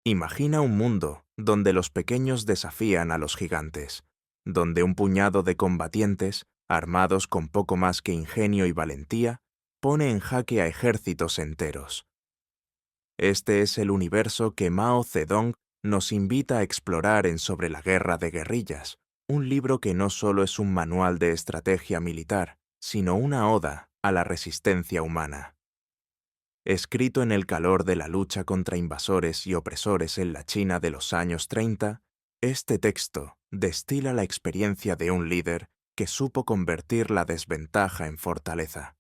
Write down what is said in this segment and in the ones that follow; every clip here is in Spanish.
Imagina un mundo donde los pequeños desafían a los gigantes, donde un puñado de combatientes, armados con poco más que ingenio y valentía, pone en jaque a ejércitos enteros. Este es el universo que Mao Zedong nos invita a explorar en Sobre la guerra de guerrillas, un libro que no solo es un manual de estrategia militar, sino una oda a la resistencia humana. Escrito en el calor de la lucha contra invasores y opresores en la China de los años 30, este texto destila la experiencia de un líder que supo convertir la desventaja en fortaleza.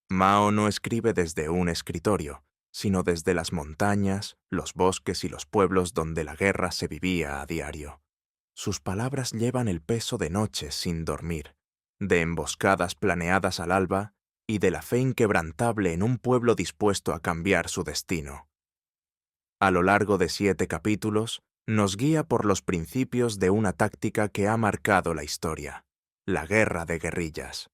Mao no escribe desde un escritorio, sino desde las montañas, los bosques y los pueblos donde la guerra se vivía a diario. Sus palabras llevan el peso de noches sin dormir, de emboscadas planeadas al alba y de la fe inquebrantable en un pueblo dispuesto a cambiar su destino. A lo largo de 7 capítulos, nos guía por los principios de una táctica que ha marcado la historia, la guerra de guerrillas.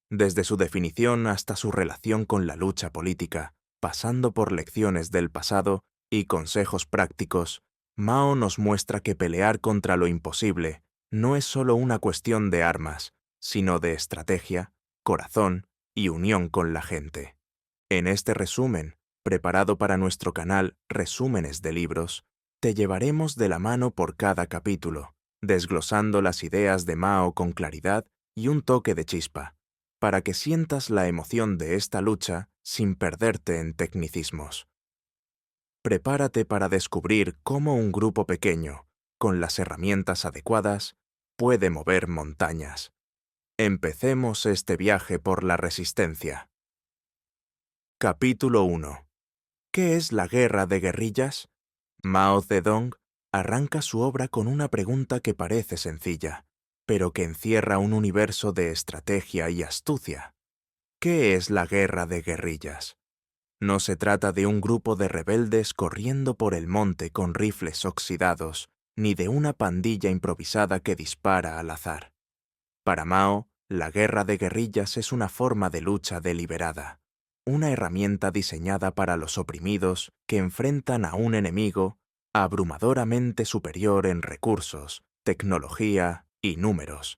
Desde su definición hasta su relación con la lucha política, pasando por lecciones del pasado y consejos prácticos, Mao nos muestra que pelear contra lo imposible no es solo una cuestión de armas, sino de estrategia, corazón y unión con la gente. En este resumen, preparado para nuestro canal Resúmenes de Libros, te llevaremos de la mano por cada capítulo, desglosando las ideas de Mao con claridad y un toque de chispa, para que sientas la emoción de esta lucha sin perderte en tecnicismos. Prepárate para descubrir cómo un grupo pequeño, con las herramientas adecuadas, puede mover montañas. Empecemos este viaje por la resistencia. Capítulo 1. ¿Qué es la guerra de guerrillas? Mao Zedong arranca su obra con una pregunta que parece sencilla, pero que encierra un universo de estrategia y astucia. ¿Qué es la guerra de guerrillas? No se trata de un grupo de rebeldes corriendo por el monte con rifles oxidados, ni de una pandilla improvisada que dispara al azar. Para Mao, la guerra de guerrillas es una forma de lucha deliberada, una herramienta diseñada para los oprimidos que enfrentan a un enemigo abrumadoramente superior en recursos, tecnología y números.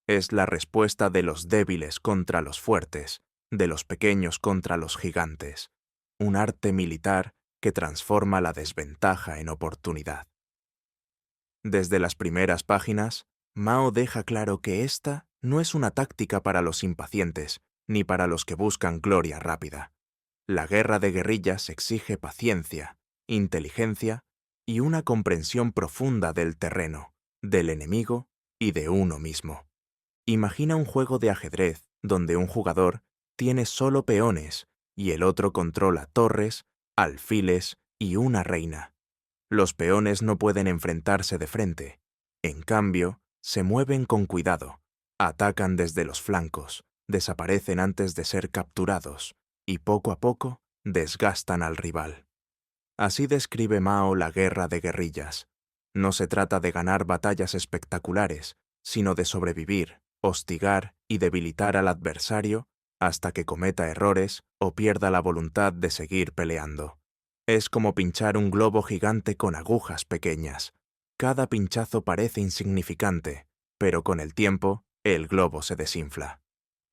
Es la respuesta de los débiles contra los fuertes, de los pequeños contra los gigantes, un arte militar que transforma la desventaja en oportunidad. Desde las primeras páginas, Mao deja claro que esta no es una táctica para los impacientes, ni para los que buscan gloria rápida. La guerra de guerrillas exige paciencia, inteligencia y una comprensión profunda del terreno, del enemigo y de uno mismo. Imagina un juego de ajedrez donde un jugador tiene solo peones y el otro controla torres, alfiles y una reina. Los peones no pueden enfrentarse de frente. En cambio, se mueven con cuidado, atacan desde los flancos, desaparecen antes de ser capturados y poco a poco desgastan al rival. Así describe Mao la guerra de guerrillas. No se trata de ganar batallas espectaculares, sino de sobrevivir, hostigar y debilitar al adversario hasta que cometa errores o pierda la voluntad de seguir peleando. Es como pinchar un globo gigante con agujas pequeñas. Cada pinchazo parece insignificante, pero con el tiempo, el globo se desinfla.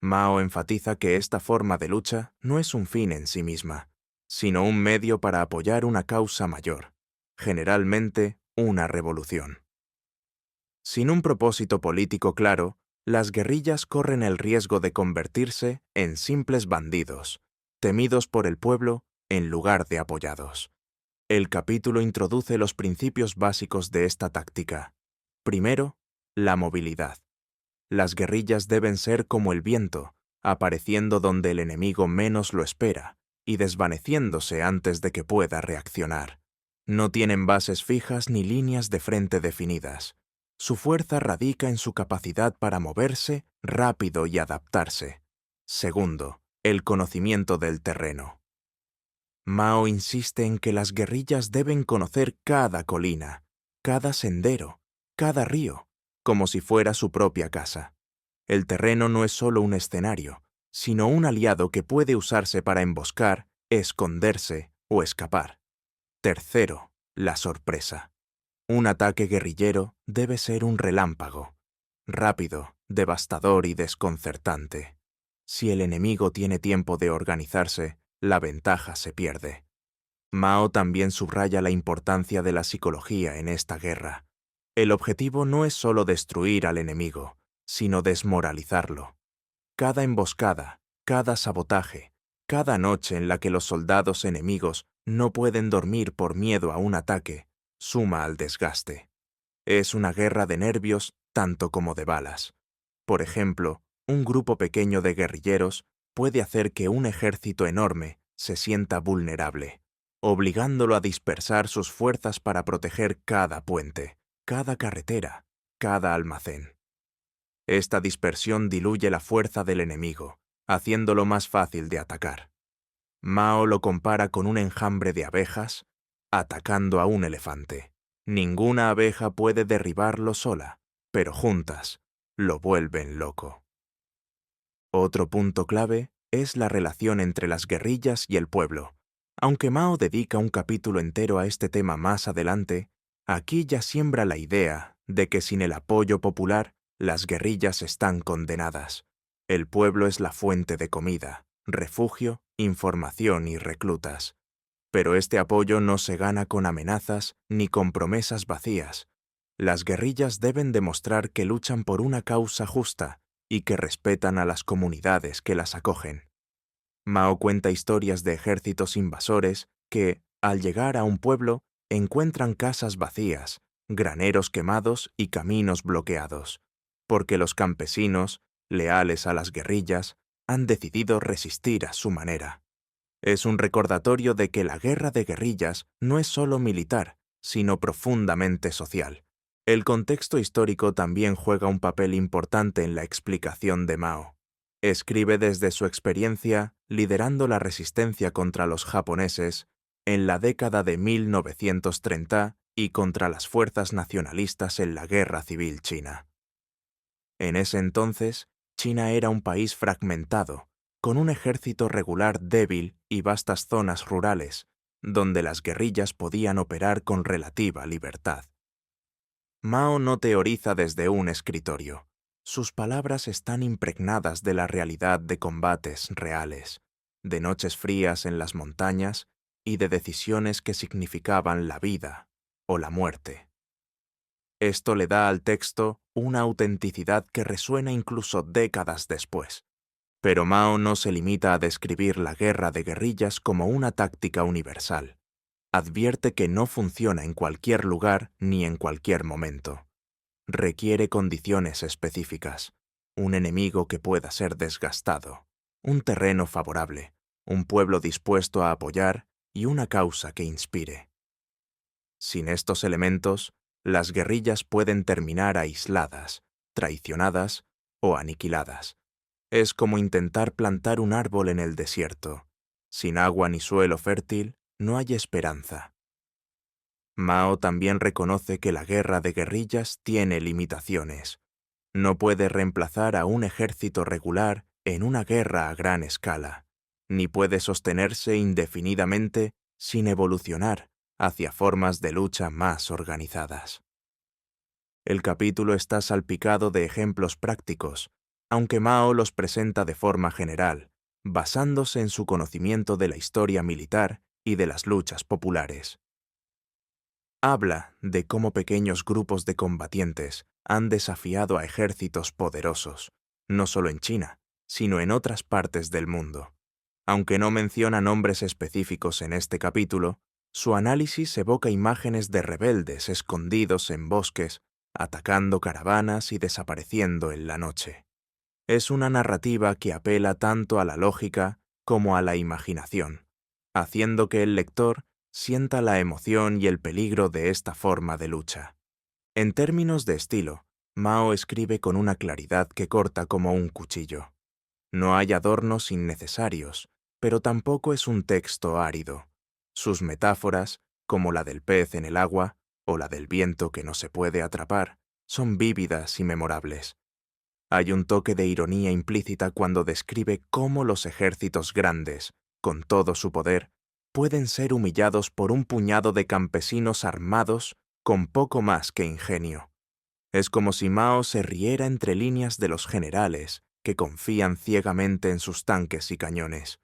Mao enfatiza que esta forma de lucha no es un fin en sí misma, sino un medio para apoyar una causa mayor, generalmente una revolución. Sin un propósito político claro, las guerrillas corren el riesgo de convertirse en simples bandidos, temidos por el pueblo en lugar de apoyados. El capítulo introduce los principios básicos de esta táctica. Primero, la movilidad. Las guerrillas deben ser como el viento, apareciendo donde el enemigo menos lo espera y desvaneciéndose antes de que pueda reaccionar. No tienen bases fijas ni líneas de frente definidas. Su fuerza radica en su capacidad para moverse rápido y adaptarse. Segundo, el conocimiento del terreno. Mao insiste en que las guerrillas deben conocer cada colina, cada sendero, cada río, como si fuera su propia casa. El terreno no es solo un escenario, sino un aliado que puede usarse para emboscar, esconderse o escapar. Tercero, la sorpresa. Un ataque guerrillero debe ser un relámpago, rápido, devastador y desconcertante. Si el enemigo tiene tiempo de organizarse, la ventaja se pierde. Mao también subraya la importancia de la psicología en esta guerra. El objetivo no es solo destruir al enemigo, sino desmoralizarlo. Cada emboscada, cada sabotaje, cada noche en la que los soldados enemigos no pueden dormir por miedo a un ataque, suma al desgaste. Es una guerra de nervios tanto como de balas. Por ejemplo, un grupo pequeño de guerrilleros puede hacer que un ejército enorme se sienta vulnerable, obligándolo a dispersar sus fuerzas para proteger cada puente, cada carretera, cada almacén. Esta dispersión diluye la fuerza del enemigo, haciéndolo más fácil de atacar. Mao lo compara con un enjambre de abejas atacando a un elefante. Ninguna abeja puede derribarlo sola, pero juntas lo vuelven loco. Otro punto clave es la relación entre las guerrillas y el pueblo. Aunque Mao dedica un capítulo entero a este tema más adelante, aquí ya siembra la idea de que sin el apoyo popular, las guerrillas están condenadas. El pueblo es la fuente de comida, refugio, información y reclutas. Pero este apoyo no se gana con amenazas ni con promesas vacías. Las guerrillas deben demostrar que luchan por una causa justa y que respetan a las comunidades que las acogen. Mao cuenta historias de ejércitos invasores que, al llegar a un pueblo, encuentran casas vacías, graneros quemados y caminos bloqueados, porque los campesinos, leales a las guerrillas, han decidido resistir a su manera. Es un recordatorio de que la guerra de guerrillas no es solo militar, sino profundamente social. El contexto histórico también juega un papel importante en la explicación de Mao. Escribe desde su experiencia liderando la resistencia contra los japoneses en la década de 1930 y contra las fuerzas nacionalistas en la Guerra Civil China. En ese entonces, China era un país fragmentado, con un ejército regular débil y vastas zonas rurales, donde las guerrillas podían operar con relativa libertad. Mao no teoriza desde un escritorio. Sus palabras están impregnadas de la realidad de combates reales, de noches frías en las montañas y de decisiones que significaban la vida o la muerte. Esto le da al texto una autenticidad que resuena incluso décadas después. Pero Mao no se limita a describir la guerra de guerrillas como una táctica universal. Advierte que no funciona en cualquier lugar ni en cualquier momento. Requiere condiciones específicas, un enemigo que pueda ser desgastado, un terreno favorable, un pueblo dispuesto a apoyar y una causa que inspire. Sin estos elementos, las guerrillas pueden terminar aisladas, traicionadas o aniquiladas. Es como intentar plantar un árbol en el desierto. Sin agua ni suelo fértil, no hay esperanza. Mao también reconoce que la guerra de guerrillas tiene limitaciones. No puede reemplazar a un ejército regular en una guerra a gran escala, ni puede sostenerse indefinidamente sin evolucionar hacia formas de lucha más organizadas. El capítulo está salpicado de ejemplos prácticos, aunque Mao los presenta de forma general, basándose en su conocimiento de la historia militar y de las luchas populares. Habla de cómo pequeños grupos de combatientes han desafiado a ejércitos poderosos, no solo en China, sino en otras partes del mundo. Aunque no menciona nombres específicos en este capítulo, su análisis evoca imágenes de rebeldes escondidos en bosques, atacando caravanas y desapareciendo en la noche. Es una narrativa que apela tanto a la lógica como a la imaginación, haciendo que el lector sienta la emoción y el peligro de esta forma de lucha. En términos de estilo, Mao escribe con una claridad que corta como un cuchillo. No hay adornos innecesarios, pero tampoco es un texto árido. Sus metáforas, como la del pez en el agua o la del viento que no se puede atrapar, son vívidas y memorables. Hay un toque de ironía implícita cuando describe cómo los ejércitos grandes, con todo su poder, pueden ser humillados por un puñado de campesinos armados con poco más que ingenio. Es como si Mao se riera entre líneas de los generales que confían ciegamente en sus tanques y cañones.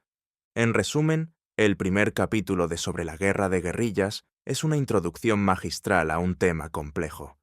En resumen, el primer capítulo de Sobre la guerra de guerrillas es una introducción magistral a un tema complejo.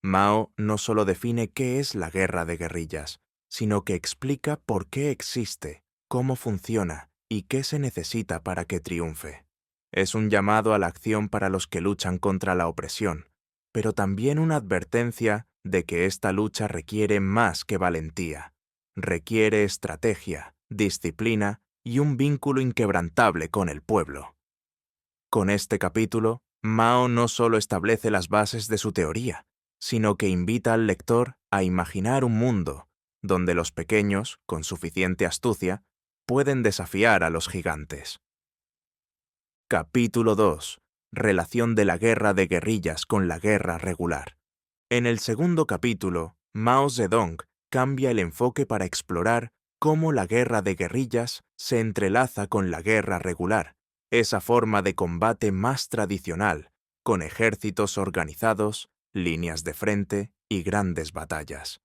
Mao no solo define qué es la guerra de guerrillas, sino que explica por qué existe, cómo funciona y qué se necesita para que triunfe. Es un llamado a la acción para los que luchan contra la opresión, pero también una advertencia de que esta lucha requiere más que valentía. Requiere estrategia, disciplina y un vínculo inquebrantable con el pueblo. Con este capítulo, Mao no solo establece las bases de su teoría, sino que invita al lector a imaginar un mundo donde los pequeños, con suficiente astucia, pueden desafiar a los gigantes. Capítulo 2. Relación de la guerra de guerrillas con la guerra regular. En el segundo capítulo, Mao Zedong cambia el enfoque para explorar cómo la guerra de guerrillas se entrelaza con la guerra regular, esa forma de combate más tradicional, con ejércitos organizados, líneas de frente y grandes batallas.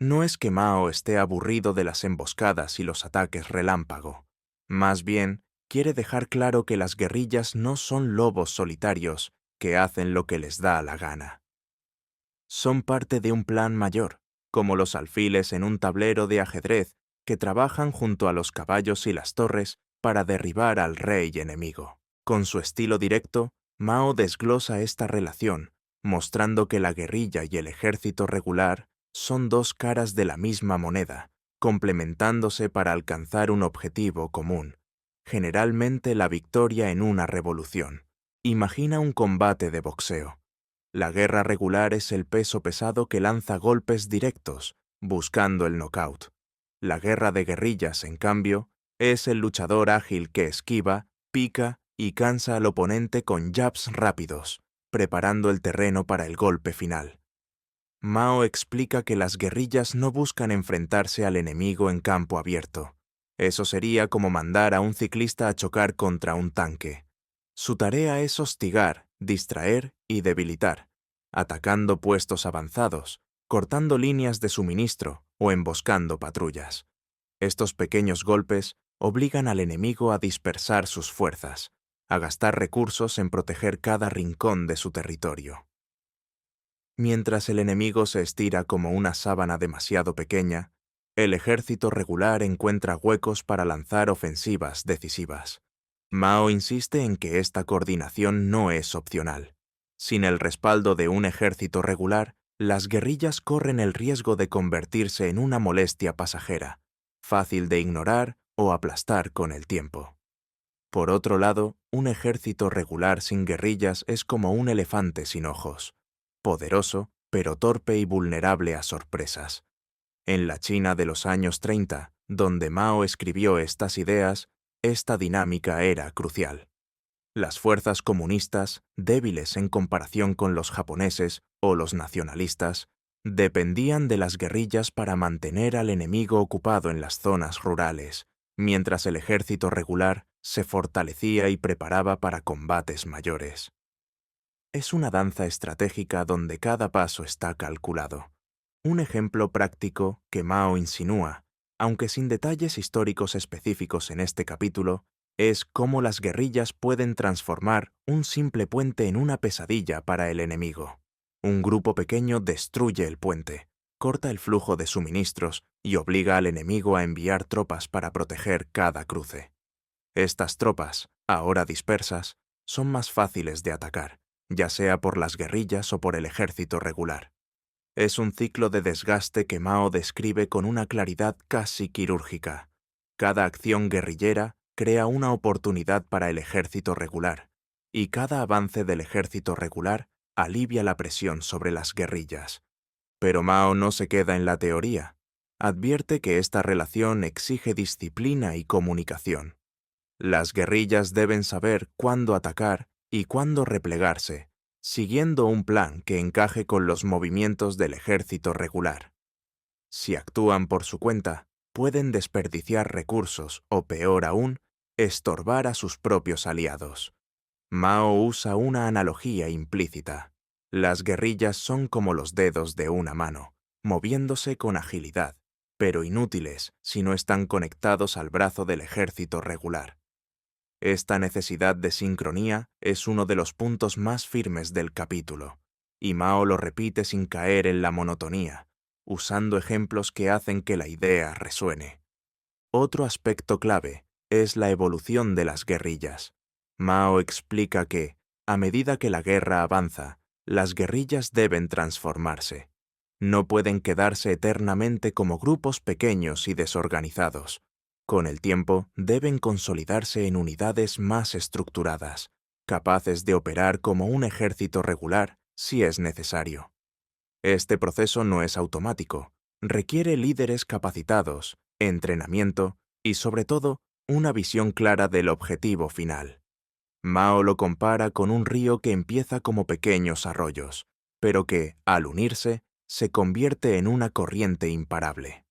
No es que Mao esté aburrido de las emboscadas y los ataques relámpago. Más bien, quiere dejar claro que las guerrillas no son lobos solitarios que hacen lo que les da la gana. Son parte de un plan mayor, como los alfiles en un tablero de ajedrez que trabajan junto a los caballos y las torres para derribar al rey enemigo. Con su estilo directo, Mao desglosa esta relación, mostrando que la guerrilla y el ejército regular son dos caras de la misma moneda, complementándose para alcanzar un objetivo común, generalmente la victoria en una revolución. Imagina un combate de boxeo. La guerra regular es el peso pesado que lanza golpes directos, buscando el knockout. La guerra de guerrillas, en cambio, es el luchador ágil que esquiva, pica y cansa al oponente con jabs rápidos, preparando el terreno para el golpe final. Mao explica que las guerrillas no buscan enfrentarse al enemigo en campo abierto. Eso sería como mandar a un ciclista a chocar contra un tanque. Su tarea es hostigar, distraer y debilitar, atacando puestos avanzados, cortando líneas de suministro o emboscando patrullas. Estos pequeños golpes obligan al enemigo a dispersar sus fuerzas, a gastar recursos en proteger cada rincón de su territorio. Mientras el enemigo se estira como una sábana demasiado pequeña, el ejército regular encuentra huecos para lanzar ofensivas decisivas. Mao insiste en que esta coordinación no es opcional. Sin el respaldo de un ejército regular, las guerrillas corren el riesgo de convertirse en una molestia pasajera, fácil de ignorar o aplastar con el tiempo. Por otro lado, un ejército regular sin guerrillas es como un elefante sin ojos, poderoso, pero torpe y vulnerable a sorpresas. En la China de los años 30, donde Mao escribió estas ideas, esta dinámica era crucial. Las fuerzas comunistas, débiles en comparación con los japoneses o los nacionalistas, dependían de las guerrillas para mantener al enemigo ocupado en las zonas rurales, mientras el ejército regular se fortalecía y preparaba para combates mayores. Es una danza estratégica donde cada paso está calculado. Un ejemplo práctico que Mao insinúa, aunque sin detalles históricos específicos en este capítulo, es cómo las guerrillas pueden transformar un simple puente en una pesadilla para el enemigo. Un grupo pequeño destruye el puente, corta el flujo de suministros y obliga al enemigo a enviar tropas para proteger cada cruce. Estas tropas, ahora dispersas, son más fáciles de atacar, ya sea por las guerrillas o por el ejército regular. Es un ciclo de desgaste que Mao describe con una claridad casi quirúrgica. Cada acción guerrillera crea una oportunidad para el ejército regular, y cada avance del ejército regular alivia la presión sobre las guerrillas. Pero Mao no se queda en la teoría. Advierte que esta relación exige disciplina y comunicación. Las guerrillas deben saber cuándo atacar y cuándo replegarse, siguiendo un plan que encaje con los movimientos del ejército regular. Si actúan por su cuenta, pueden desperdiciar recursos o, peor aún, estorbar a sus propios aliados. Mao usa una analogía implícita. Las guerrillas son como los dedos de una mano, moviéndose con agilidad, pero inútiles si no están conectados al brazo del ejército regular. Esta necesidad de sincronía es uno de los puntos más firmes del capítulo, y Mao lo repite sin caer en la monotonía, usando ejemplos que hacen que la idea resuene. Otro aspecto clave es la evolución de las guerrillas. Mao explica que, a medida que la guerra avanza, las guerrillas deben transformarse. No pueden quedarse eternamente como grupos pequeños y desorganizados. Con el tiempo, deben consolidarse en unidades más estructuradas, capaces de operar como un ejército regular si es necesario. Este proceso no es automático, requiere líderes capacitados, entrenamiento y, sobre todo, una visión clara del objetivo final. Mao lo compara con un río que empieza como pequeños arroyos, pero que, al unirse, se convierte en una corriente imparable.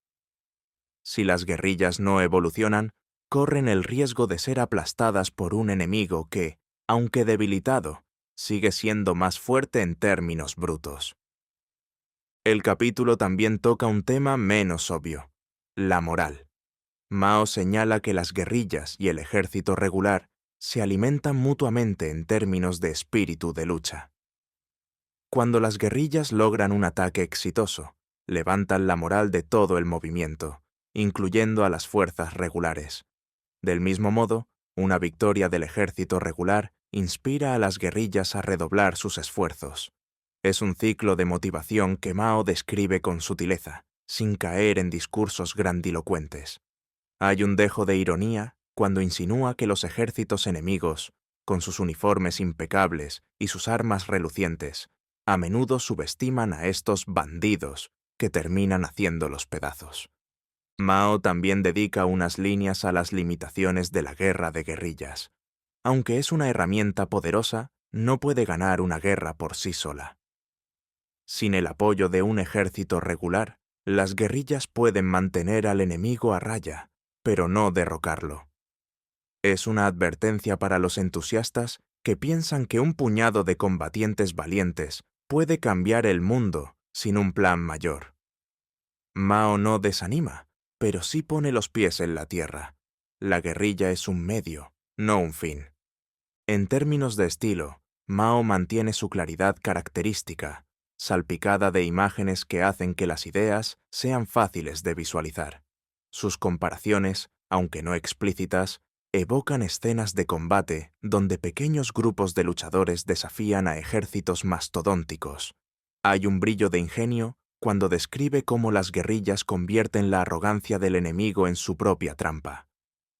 Si las guerrillas no evolucionan, corren el riesgo de ser aplastadas por un enemigo que, aunque debilitado, sigue siendo más fuerte en términos brutos. El capítulo también toca un tema menos obvio: la moral. Mao señala que las guerrillas y el ejército regular se alimentan mutuamente en términos de espíritu de lucha. Cuando las guerrillas logran un ataque exitoso, levantan la moral de todo el movimiento, incluyendo a las fuerzas regulares. Del mismo modo, una victoria del ejército regular inspira a las guerrillas a redoblar sus esfuerzos. Es un ciclo de motivación que Mao describe con sutileza, sin caer en discursos grandilocuentes. Hay un dejo de ironía cuando insinúa que los ejércitos enemigos, con sus uniformes impecables y sus armas relucientes, a menudo subestiman a estos bandidos que terminan haciéndolos pedazos. Mao también dedica unas líneas a las limitaciones de la guerra de guerrillas. Aunque es una herramienta poderosa, no puede ganar una guerra por sí sola. Sin el apoyo de un ejército regular, las guerrillas pueden mantener al enemigo a raya, pero no derrocarlo. Es una advertencia para los entusiastas que piensan que un puñado de combatientes valientes puede cambiar el mundo sin un plan mayor. Mao no desanima, pero sí pone los pies en la tierra. La guerrilla es un medio, no un fin. En términos de estilo, Mao mantiene su claridad característica, salpicada de imágenes que hacen que las ideas sean fáciles de visualizar. Sus comparaciones, aunque no explícitas, evocan escenas de combate donde pequeños grupos de luchadores desafían a ejércitos mastodónticos. Hay un brillo de ingenio cuando describe cómo las guerrillas convierten la arrogancia del enemigo en su propia trampa.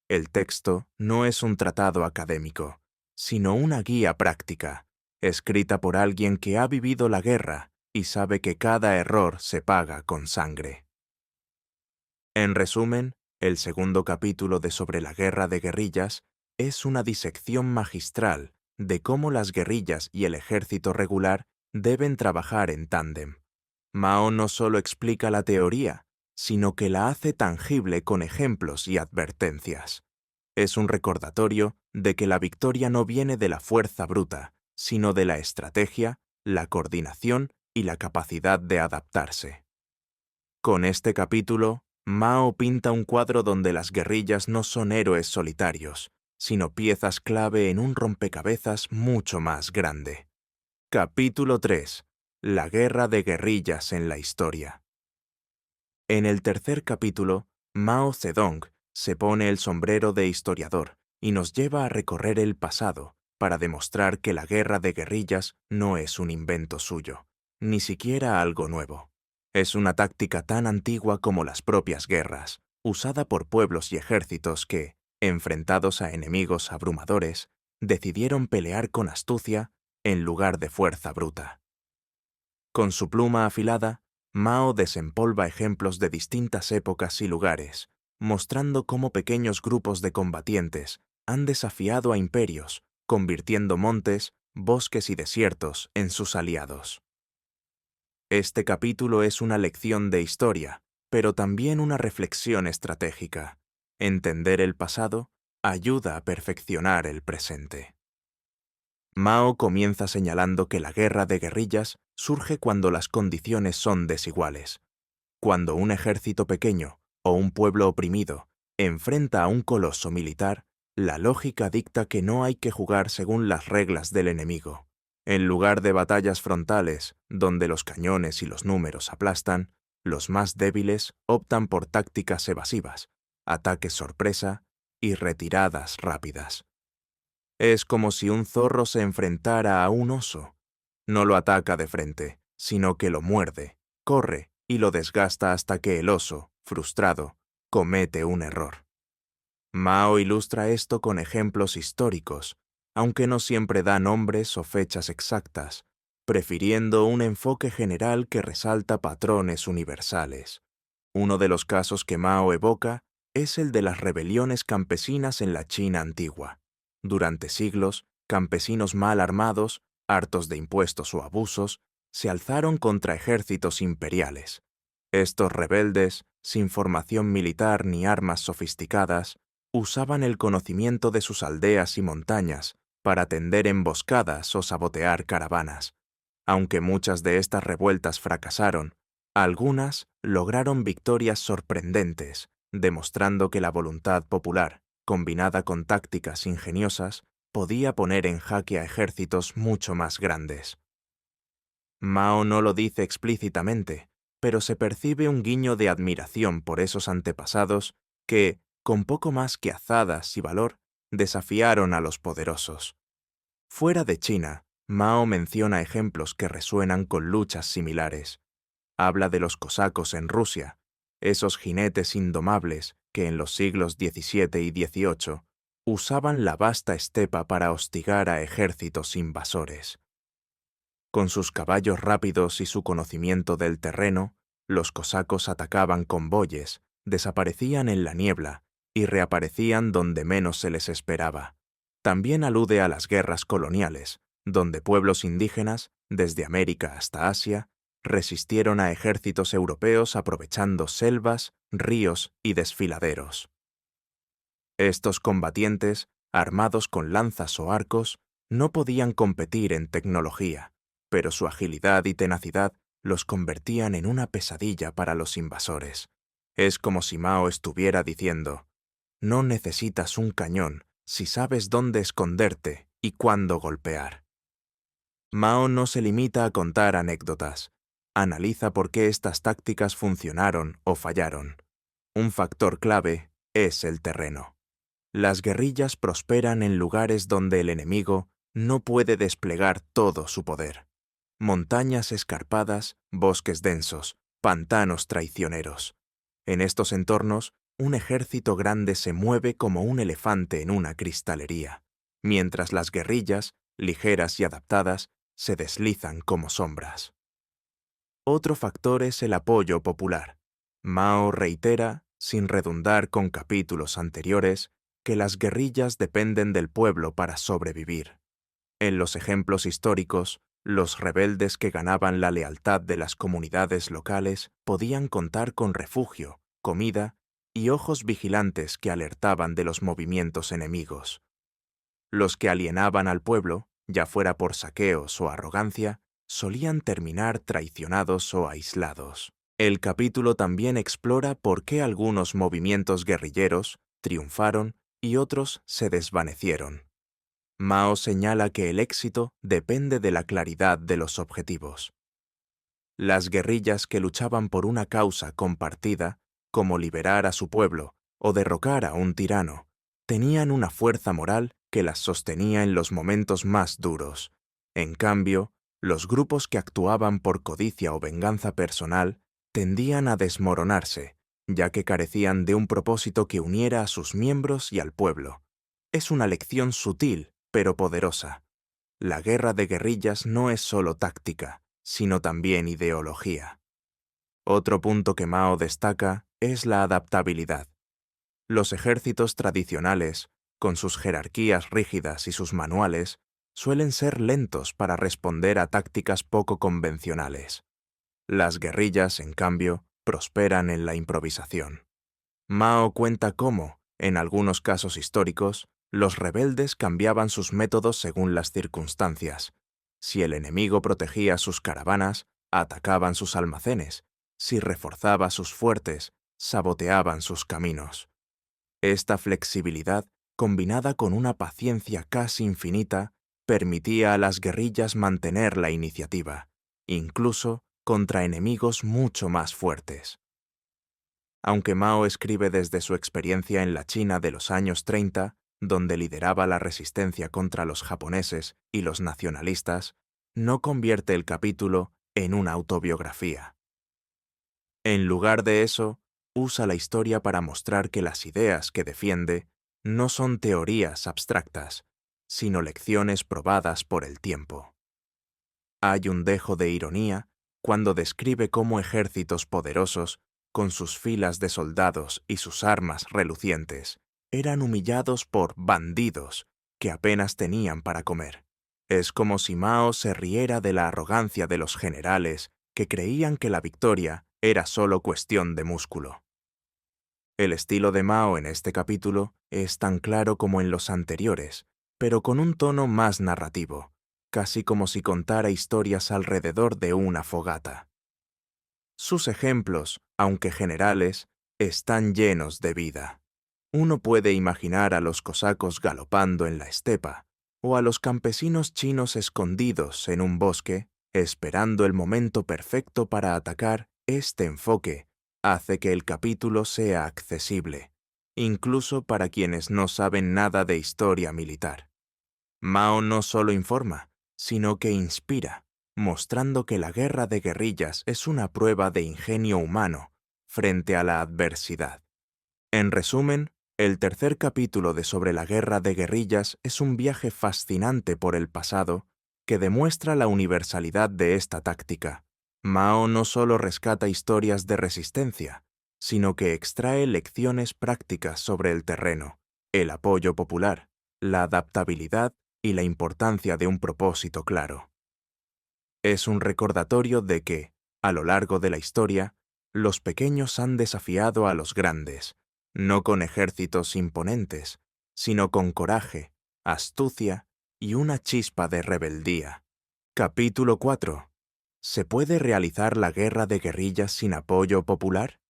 El texto no es un tratado académico, sino una guía práctica, escrita por alguien que ha vivido la guerra y sabe que cada error se paga con sangre. En resumen, el segundo capítulo de Sobre la guerra de guerrillas es una disección magistral de cómo las guerrillas y el ejército regular deben trabajar en tándem. Mao no solo explica la teoría, sino que la hace tangible con ejemplos y advertencias. Es un recordatorio de que la victoria no viene de la fuerza bruta, sino de la estrategia, la coordinación y la capacidad de adaptarse. Con este capítulo, Mao pinta un cuadro donde las guerrillas no son héroes solitarios, sino piezas clave en un rompecabezas mucho más grande. Capítulo 3. La guerra de guerrillas en la historia. En el tercer capítulo, Mao Zedong se pone el sombrero de historiador y nos lleva a recorrer el pasado para demostrar que la guerra de guerrillas no es un invento suyo, ni siquiera algo nuevo. Es una táctica tan antigua como las propias guerras, usada por pueblos y ejércitos que, enfrentados a enemigos abrumadores, decidieron pelear con astucia en lugar de fuerza bruta. Con su pluma afilada, Mao desempolva ejemplos de distintas épocas y lugares, mostrando cómo pequeños grupos de combatientes han desafiado a imperios, convirtiendo montes, bosques y desiertos en sus aliados. Este capítulo es una lección de historia, pero también una reflexión estratégica. Entender el pasado ayuda a perfeccionar el presente. Mao comienza señalando que la guerra de guerrillas surge cuando las condiciones son desiguales. Cuando un ejército pequeño o un pueblo oprimido enfrenta a un coloso militar, la lógica dicta que no hay que jugar según las reglas del enemigo. En lugar de batallas frontales, donde los cañones y los números aplastan, los más débiles optan por tácticas evasivas, ataques sorpresa y retiradas rápidas. Es como si un zorro se enfrentara a un oso. No lo ataca de frente, sino que lo muerde, corre y lo desgasta hasta que el oso, frustrado, comete un error. Mao ilustra esto con ejemplos históricos, aunque no siempre da nombres o fechas exactas, prefiriendo un enfoque general que resalta patrones universales. Uno de los casos que Mao evoca es el de las rebeliones campesinas en la China antigua. Durante siglos, campesinos mal armados, hartos de impuestos o abusos, se alzaron contra ejércitos imperiales. Estos rebeldes, sin formación militar ni armas sofisticadas, usaban el conocimiento de sus aldeas y montañas para tender emboscadas o sabotear caravanas. Aunque muchas de estas revueltas fracasaron, algunas lograron victorias sorprendentes, demostrando que la voluntad popular, combinada con tácticas ingeniosas, podía poner en jaque a ejércitos mucho más grandes. Mao no lo dice explícitamente, pero se percibe un guiño de admiración por esos antepasados que, con poco más que azadas y valor, desafiaron a los poderosos. Fuera de China, Mao menciona ejemplos que resuenan con luchas similares. Habla de los cosacos en Rusia, esos jinetes indomables que en los siglos XVII y XVIII usaban la vasta estepa para hostigar a ejércitos invasores. Con sus caballos rápidos y su conocimiento del terreno, los cosacos atacaban convoyes, desaparecían en la niebla y reaparecían donde menos se les esperaba. También alude a las guerras coloniales, donde pueblos indígenas, desde América hasta Asia, resistieron a ejércitos europeos aprovechando selvas, ríos y desfiladeros. Estos combatientes, armados con lanzas o arcos, no podían competir en tecnología, pero su agilidad y tenacidad los convertían en una pesadilla para los invasores. Es como si Mao estuviera diciendo: no necesitas un cañón si sabes dónde esconderte y cuándo golpear. Mao no se limita a contar anécdotas. Analiza por qué estas tácticas funcionaron o fallaron. Un factor clave es el terreno. Las guerrillas prosperan en lugares donde el enemigo no puede desplegar todo su poder. Montañas escarpadas, bosques densos, pantanos traicioneros. En estos entornos, un ejército grande se mueve como un elefante en una cristalería, mientras las guerrillas, ligeras y adaptadas, se deslizan como sombras. Otro factor es el apoyo popular. Mao reitera, sin redundar con capítulos anteriores, que las guerrillas dependen del pueblo para sobrevivir. En los ejemplos históricos, los rebeldes que ganaban la lealtad de las comunidades locales podían contar con refugio, comida y ojos vigilantes que alertaban de los movimientos enemigos. Los que alienaban al pueblo, ya fuera por saqueos o arrogancia, solían terminar traicionados o aislados. El capítulo también explora por qué algunos movimientos guerrilleros triunfaron y otros se desvanecieron. Mao señala que el éxito depende de la claridad de los objetivos. Las guerrillas que luchaban por una causa compartida, como liberar a su pueblo o derrocar a un tirano, tenían una fuerza moral que las sostenía en los momentos más duros. En cambio, los grupos que actuaban por codicia o venganza personal tendían a desmoronarse, ya que carecían de un propósito que uniera a sus miembros y al pueblo. Es una lección sutil, pero poderosa. La guerra de guerrillas no es solo táctica, sino también ideología. Otro punto que Mao destaca es la adaptabilidad. Los ejércitos tradicionales, con sus jerarquías rígidas y sus manuales, suelen ser lentos para responder a tácticas poco convencionales. Las guerrillas, en cambio, prosperan en la improvisación. Mao cuenta cómo, En algunos casos históricos, los rebeldes cambiaban sus métodos según las circunstancias. Si el enemigo protegía sus caravanas, atacaban sus almacenes. Si reforzaba sus fuertes, saboteaban sus caminos. Esta flexibilidad, combinada con una paciencia casi infinita, permitía a las guerrillas mantener la iniciativa, incluso contra enemigos mucho más fuertes. Aunque Mao escribe desde su experiencia en la China de los años 30, donde lideraba la resistencia contra los japoneses y los nacionalistas, no convierte el capítulo en una autobiografía. En lugar de eso, usa la historia para mostrar que las ideas que defiende no son teorías abstractas, sino lecciones probadas por el tiempo. Hay un dejo de ironía cuando describe cómo ejércitos poderosos, con sus filas de soldados y sus armas relucientes, eran humillados por bandidos que apenas tenían para comer. Es como si Mao se riera de la arrogancia de los generales que creían que la victoria era solo cuestión de músculo. El estilo de Mao en este capítulo es tan claro como en los anteriores, pero con un tono más narrativo, casi como si contara historias alrededor de una fogata. Sus ejemplos, aunque generales, están llenos de vida. Uno puede imaginar a los cosacos galopando en la estepa, o a los campesinos chinos escondidos en un bosque, esperando el momento perfecto para atacar. Este enfoque hace que el capítulo sea accesible, incluso para quienes no saben nada de historia militar. Mao no solo informa, sino que inspira, mostrando que la guerra de guerrillas es una prueba de ingenio humano frente a la adversidad. En resumen, el tercer capítulo de Sobre la guerra de guerrillas es un viaje fascinante por el pasado que demuestra la universalidad de esta táctica. Mao no solo rescata historias de resistencia, sino que extrae lecciones prácticas sobre el terreno, el apoyo popular, la adaptabilidad y la importancia de un propósito claro. Es un recordatorio de que, a lo largo de la historia, los pequeños han desafiado a los grandes, no con ejércitos imponentes, sino con coraje, astucia y una chispa de rebeldía. Capítulo 4. ¿Se puede realizar la guerra de guerrillas sin apoyo popular?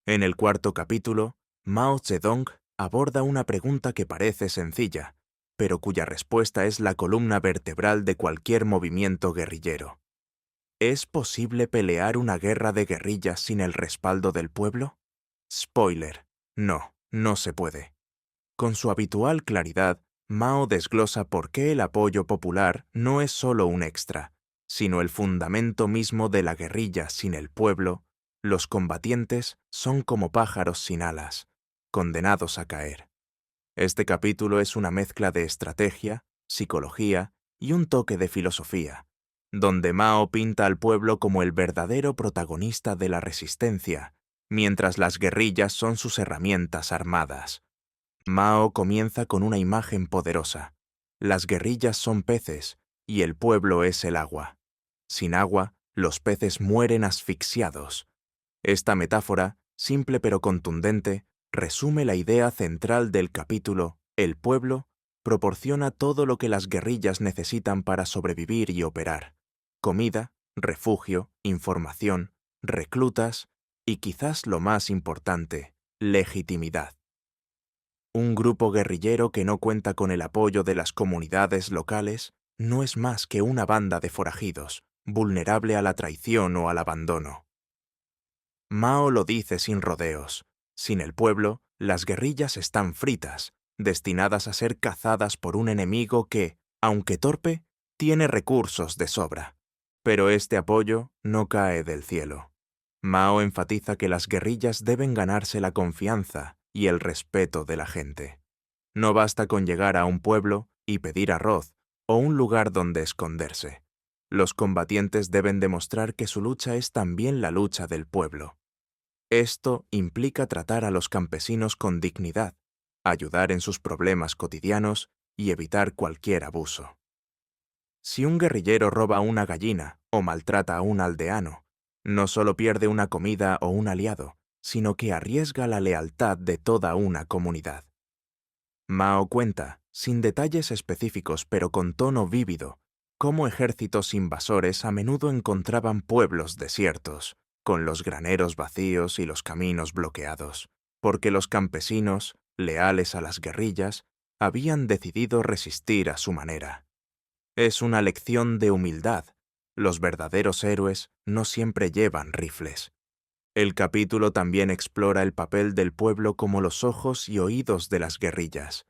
En el cuarto capítulo, Mao Zedong aborda una pregunta que parece sencilla, pero cuya respuesta es la columna vertebral de cualquier movimiento guerrillero. ¿Es posible pelear una guerra de guerrillas sin el respaldo del pueblo? Spoiler: no, no se puede. Con su habitual claridad, Mao desglosa por qué el apoyo popular no es solo un extra, sino el fundamento mismo de la guerrilla. Sin el pueblo, los combatientes son como pájaros sin alas, condenados a caer. Este capítulo es una mezcla de estrategia, psicología y un toque de filosofía, donde Mao pinta al pueblo como el verdadero protagonista de la resistencia, mientras las guerrillas son sus herramientas armadas. Mao comienza con una imagen poderosa. Las guerrillas son peces y el pueblo es el agua. Sin agua, los peces mueren asfixiados. Esta metáfora, simple pero contundente, resume la idea central del capítulo. El pueblo proporciona todo lo que las guerrillas necesitan para sobrevivir y operar: comida, refugio, información, reclutas y, quizás lo más importante, legitimidad. Un grupo guerrillero que no cuenta con el apoyo de las comunidades locales no es más que una banda de forajidos, vulnerable a la traición o al abandono. Mao lo dice sin rodeos: sin el pueblo, las guerrillas están fritas, destinadas a ser cazadas por un enemigo que, aunque torpe, tiene recursos de sobra. Pero este apoyo no cae del cielo. Mao enfatiza que las guerrillas deben ganarse la confianza y el respeto de la gente. No basta con llegar a un pueblo y pedir arroz o un lugar donde esconderse. Los combatientes deben demostrar que su lucha es también la lucha del pueblo. Esto implica tratar a los campesinos con dignidad, ayudar en sus problemas cotidianos y evitar cualquier abuso. Si un guerrillero roba una gallina o maltrata a un aldeano, no solo pierde una comida o un aliado, sino que arriesga la lealtad de toda una comunidad. Mao cuenta, sin detalles específicos pero con tono vívido, cómo ejércitos invasores a menudo encontraban pueblos desiertos, con los graneros vacíos y los caminos bloqueados, porque los campesinos, leales a las guerrillas, habían decidido resistir a su manera. Es una lección de humildad. Los verdaderos héroes no siempre llevan rifles. El capítulo también explora el papel del pueblo como los ojos y oídos de las guerrillas.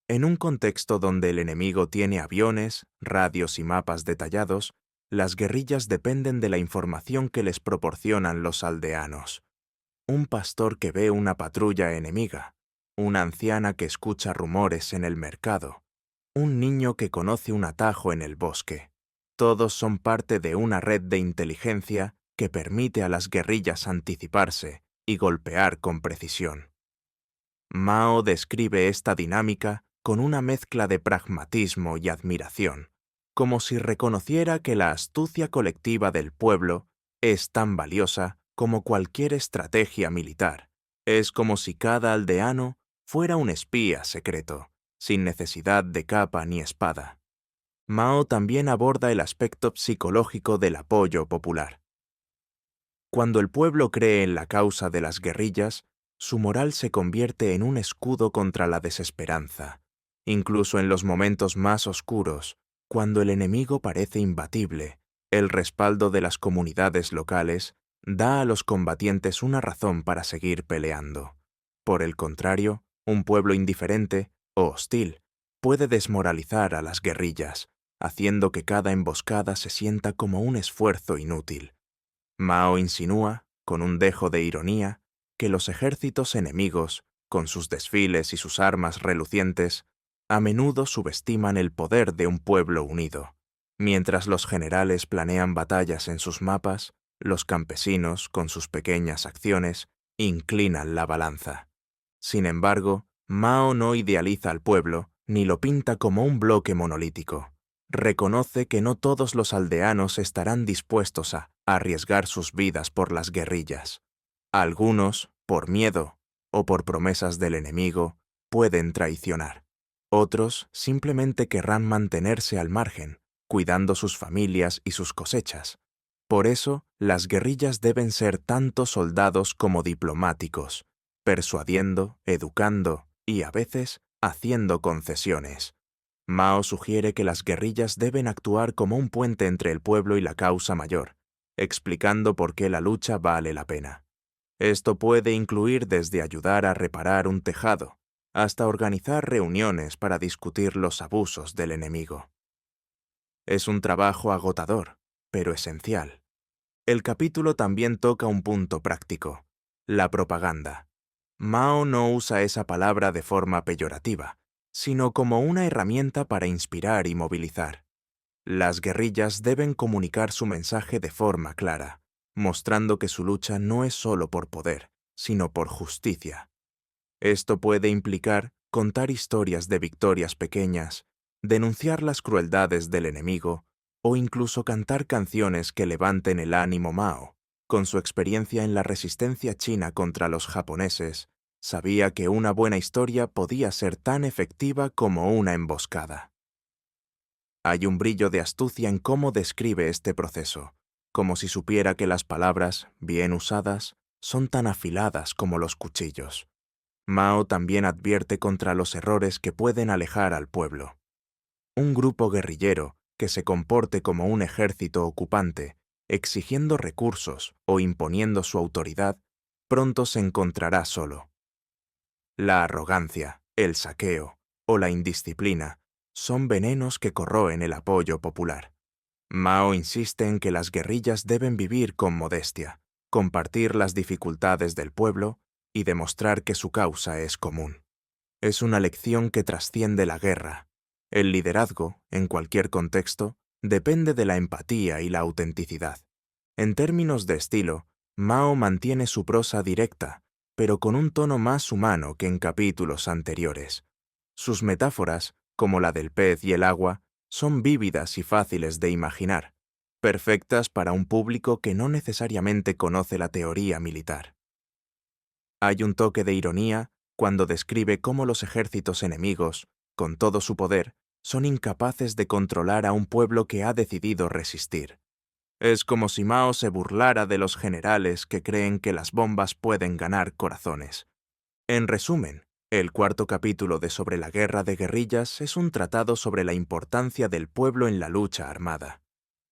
En un contexto donde el enemigo tiene aviones, radios y mapas detallados, las guerrillas dependen de la información que les proporcionan los aldeanos. Un pastor que ve una patrulla enemiga, una anciana que escucha rumores en el mercado, un niño que conoce un atajo en el bosque. Todos son parte de una red de inteligencia que permite a las guerrillas anticiparse y golpear con precisión. Mao describe esta dinámica con una mezcla de pragmatismo y admiración, como si reconociera que la astucia colectiva del pueblo es tan valiosa como cualquier estrategia militar. Es como si cada aldeano fuera un espía secreto, sin necesidad de capa ni espada. Mao también aborda el aspecto psicológico del apoyo popular. Cuando el pueblo cree en la causa de las guerrillas, su moral se convierte en un escudo contra la desesperanza. Incluso en los momentos más oscuros, cuando el enemigo parece imbatible, el respaldo de las comunidades locales da a los combatientes una razón para seguir peleando. Por el contrario, un pueblo indiferente o hostil puede desmoralizar a las guerrillas, haciendo que cada emboscada se sienta como un esfuerzo inútil. Mao insinúa, con un dejo de ironía, que los ejércitos enemigos, con sus desfiles y sus armas relucientes, a menudo subestiman el poder de un pueblo unido. Mientras los generales planean batallas en sus mapas, los campesinos, con sus pequeñas acciones, inclinan la balanza. Sin embargo, Mao no idealiza al pueblo ni lo pinta como un bloque monolítico. Reconoce que no todos los aldeanos estarán dispuestos a arriesgar sus vidas por las guerrillas. Algunos, por miedo o por promesas del enemigo, pueden traicionar. Otros simplemente querrán mantenerse al margen, cuidando sus familias y sus cosechas. Por eso, las guerrillas deben ser tanto soldados como diplomáticos, persuadiendo, educando y, a veces, haciendo concesiones. Mao sugiere que las guerrillas deben actuar como un puente entre el pueblo y la causa mayor, explicando por qué la lucha vale la pena. Esto puede incluir desde ayudar a reparar un tejado hasta organizar reuniones para discutir los abusos del enemigo. Es un trabajo agotador, pero esencial. El capítulo también toca un punto práctico: la propaganda. Mao no usa esa palabra de forma peyorativa, sino como una herramienta para inspirar y movilizar. Las guerrillas deben comunicar su mensaje de forma clara, mostrando que su lucha no es solo por poder, sino por justicia. Esto puede implicar contar historias de victorias pequeñas, denunciar las crueldades del enemigo o incluso cantar canciones que levanten el ánimo. Mao, con su experiencia en la resistencia china contra los japoneses, sabía que una buena historia podía ser tan efectiva como una emboscada. Hay un brillo de astucia en cómo describe este proceso, como si supiera que las palabras, bien usadas, son tan afiladas como los cuchillos. Mao también advierte contra los errores que pueden alejar al pueblo. Un grupo guerrillero que se comporte como un ejército ocupante, exigiendo recursos o imponiendo su autoridad, pronto se encontrará solo. La arrogancia, el saqueo o la indisciplina son venenos que corroen el apoyo popular. Mao insiste en que las guerrillas deben vivir con modestia, compartir las dificultades del pueblo y demostrar que su causa es común. Es una lección que trasciende la guerra. El liderazgo, en cualquier contexto, depende de la empatía y la autenticidad. En términos de estilo, Mao mantiene su prosa directa, pero con un tono más humano que en capítulos anteriores. Sus metáforas, como la del pez y el agua, son vívidas y fáciles de imaginar, perfectas para un público que no necesariamente conoce la teoría militar. Hay un toque de ironía cuando describe cómo los ejércitos enemigos, con todo su poder, son incapaces de controlar a un pueblo que ha decidido resistir. Es como si Mao se burlara de los generales que creen que las bombas pueden ganar corazones. En resumen, el cuarto capítulo de Sobre la guerra de guerrillas es un tratado sobre la importancia del pueblo en la lucha armada.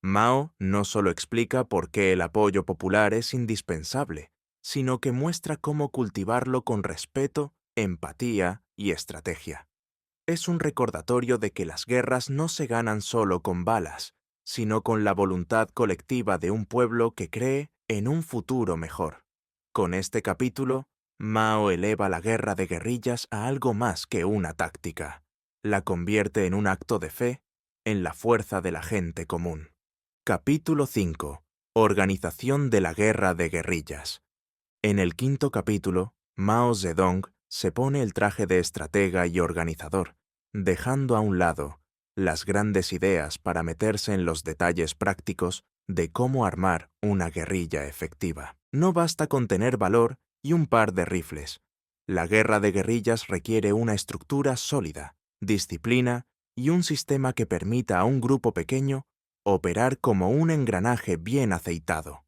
Mao no solo explica por qué el apoyo popular es indispensable, sino que muestra cómo cultivarlo con respeto, empatía y estrategia. Es un recordatorio de que las guerras no se ganan solo con balas, sino con la voluntad colectiva de un pueblo que cree en un futuro mejor. Con este capítulo, Mao eleva la guerra de guerrillas a algo más que una táctica. La convierte en un acto de fe en la fuerza de la gente común. Capítulo 5. Organización de la guerra de guerrillas. En el quinto capítulo, Mao Zedong se pone el traje de estratega y organizador, dejando a un lado las grandes ideas para meterse en los detalles prácticos de cómo armar una guerrilla efectiva. No basta con tener valor y un par de rifles. La guerra de guerrillas requiere una estructura sólida, disciplina y un sistema que permita a un grupo pequeño operar como un engranaje bien aceitado.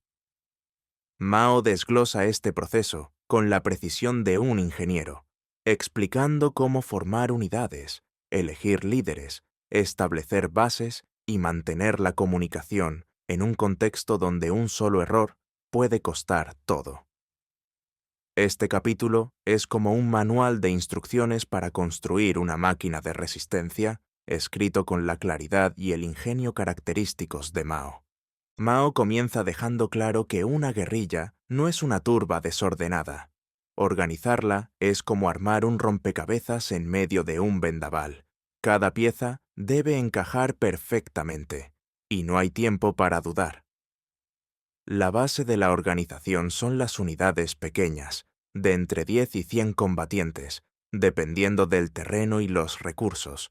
Mao desglosa este proceso con la precisión de un ingeniero, explicando cómo formar unidades, elegir líderes, establecer bases y mantener la comunicación en un contexto donde un solo error puede costar todo. Este capítulo es como un manual de instrucciones para construir una máquina de resistencia, escrito con la claridad y el ingenio característicos de Mao. Mao comienza dejando claro que una guerrilla no es una turba desordenada. Organizarla es como armar un rompecabezas en medio de un vendaval. Cada pieza debe encajar perfectamente, y no hay tiempo para dudar. La base de la organización son las unidades pequeñas, de entre 10 y 100 combatientes, dependiendo del terreno y los recursos.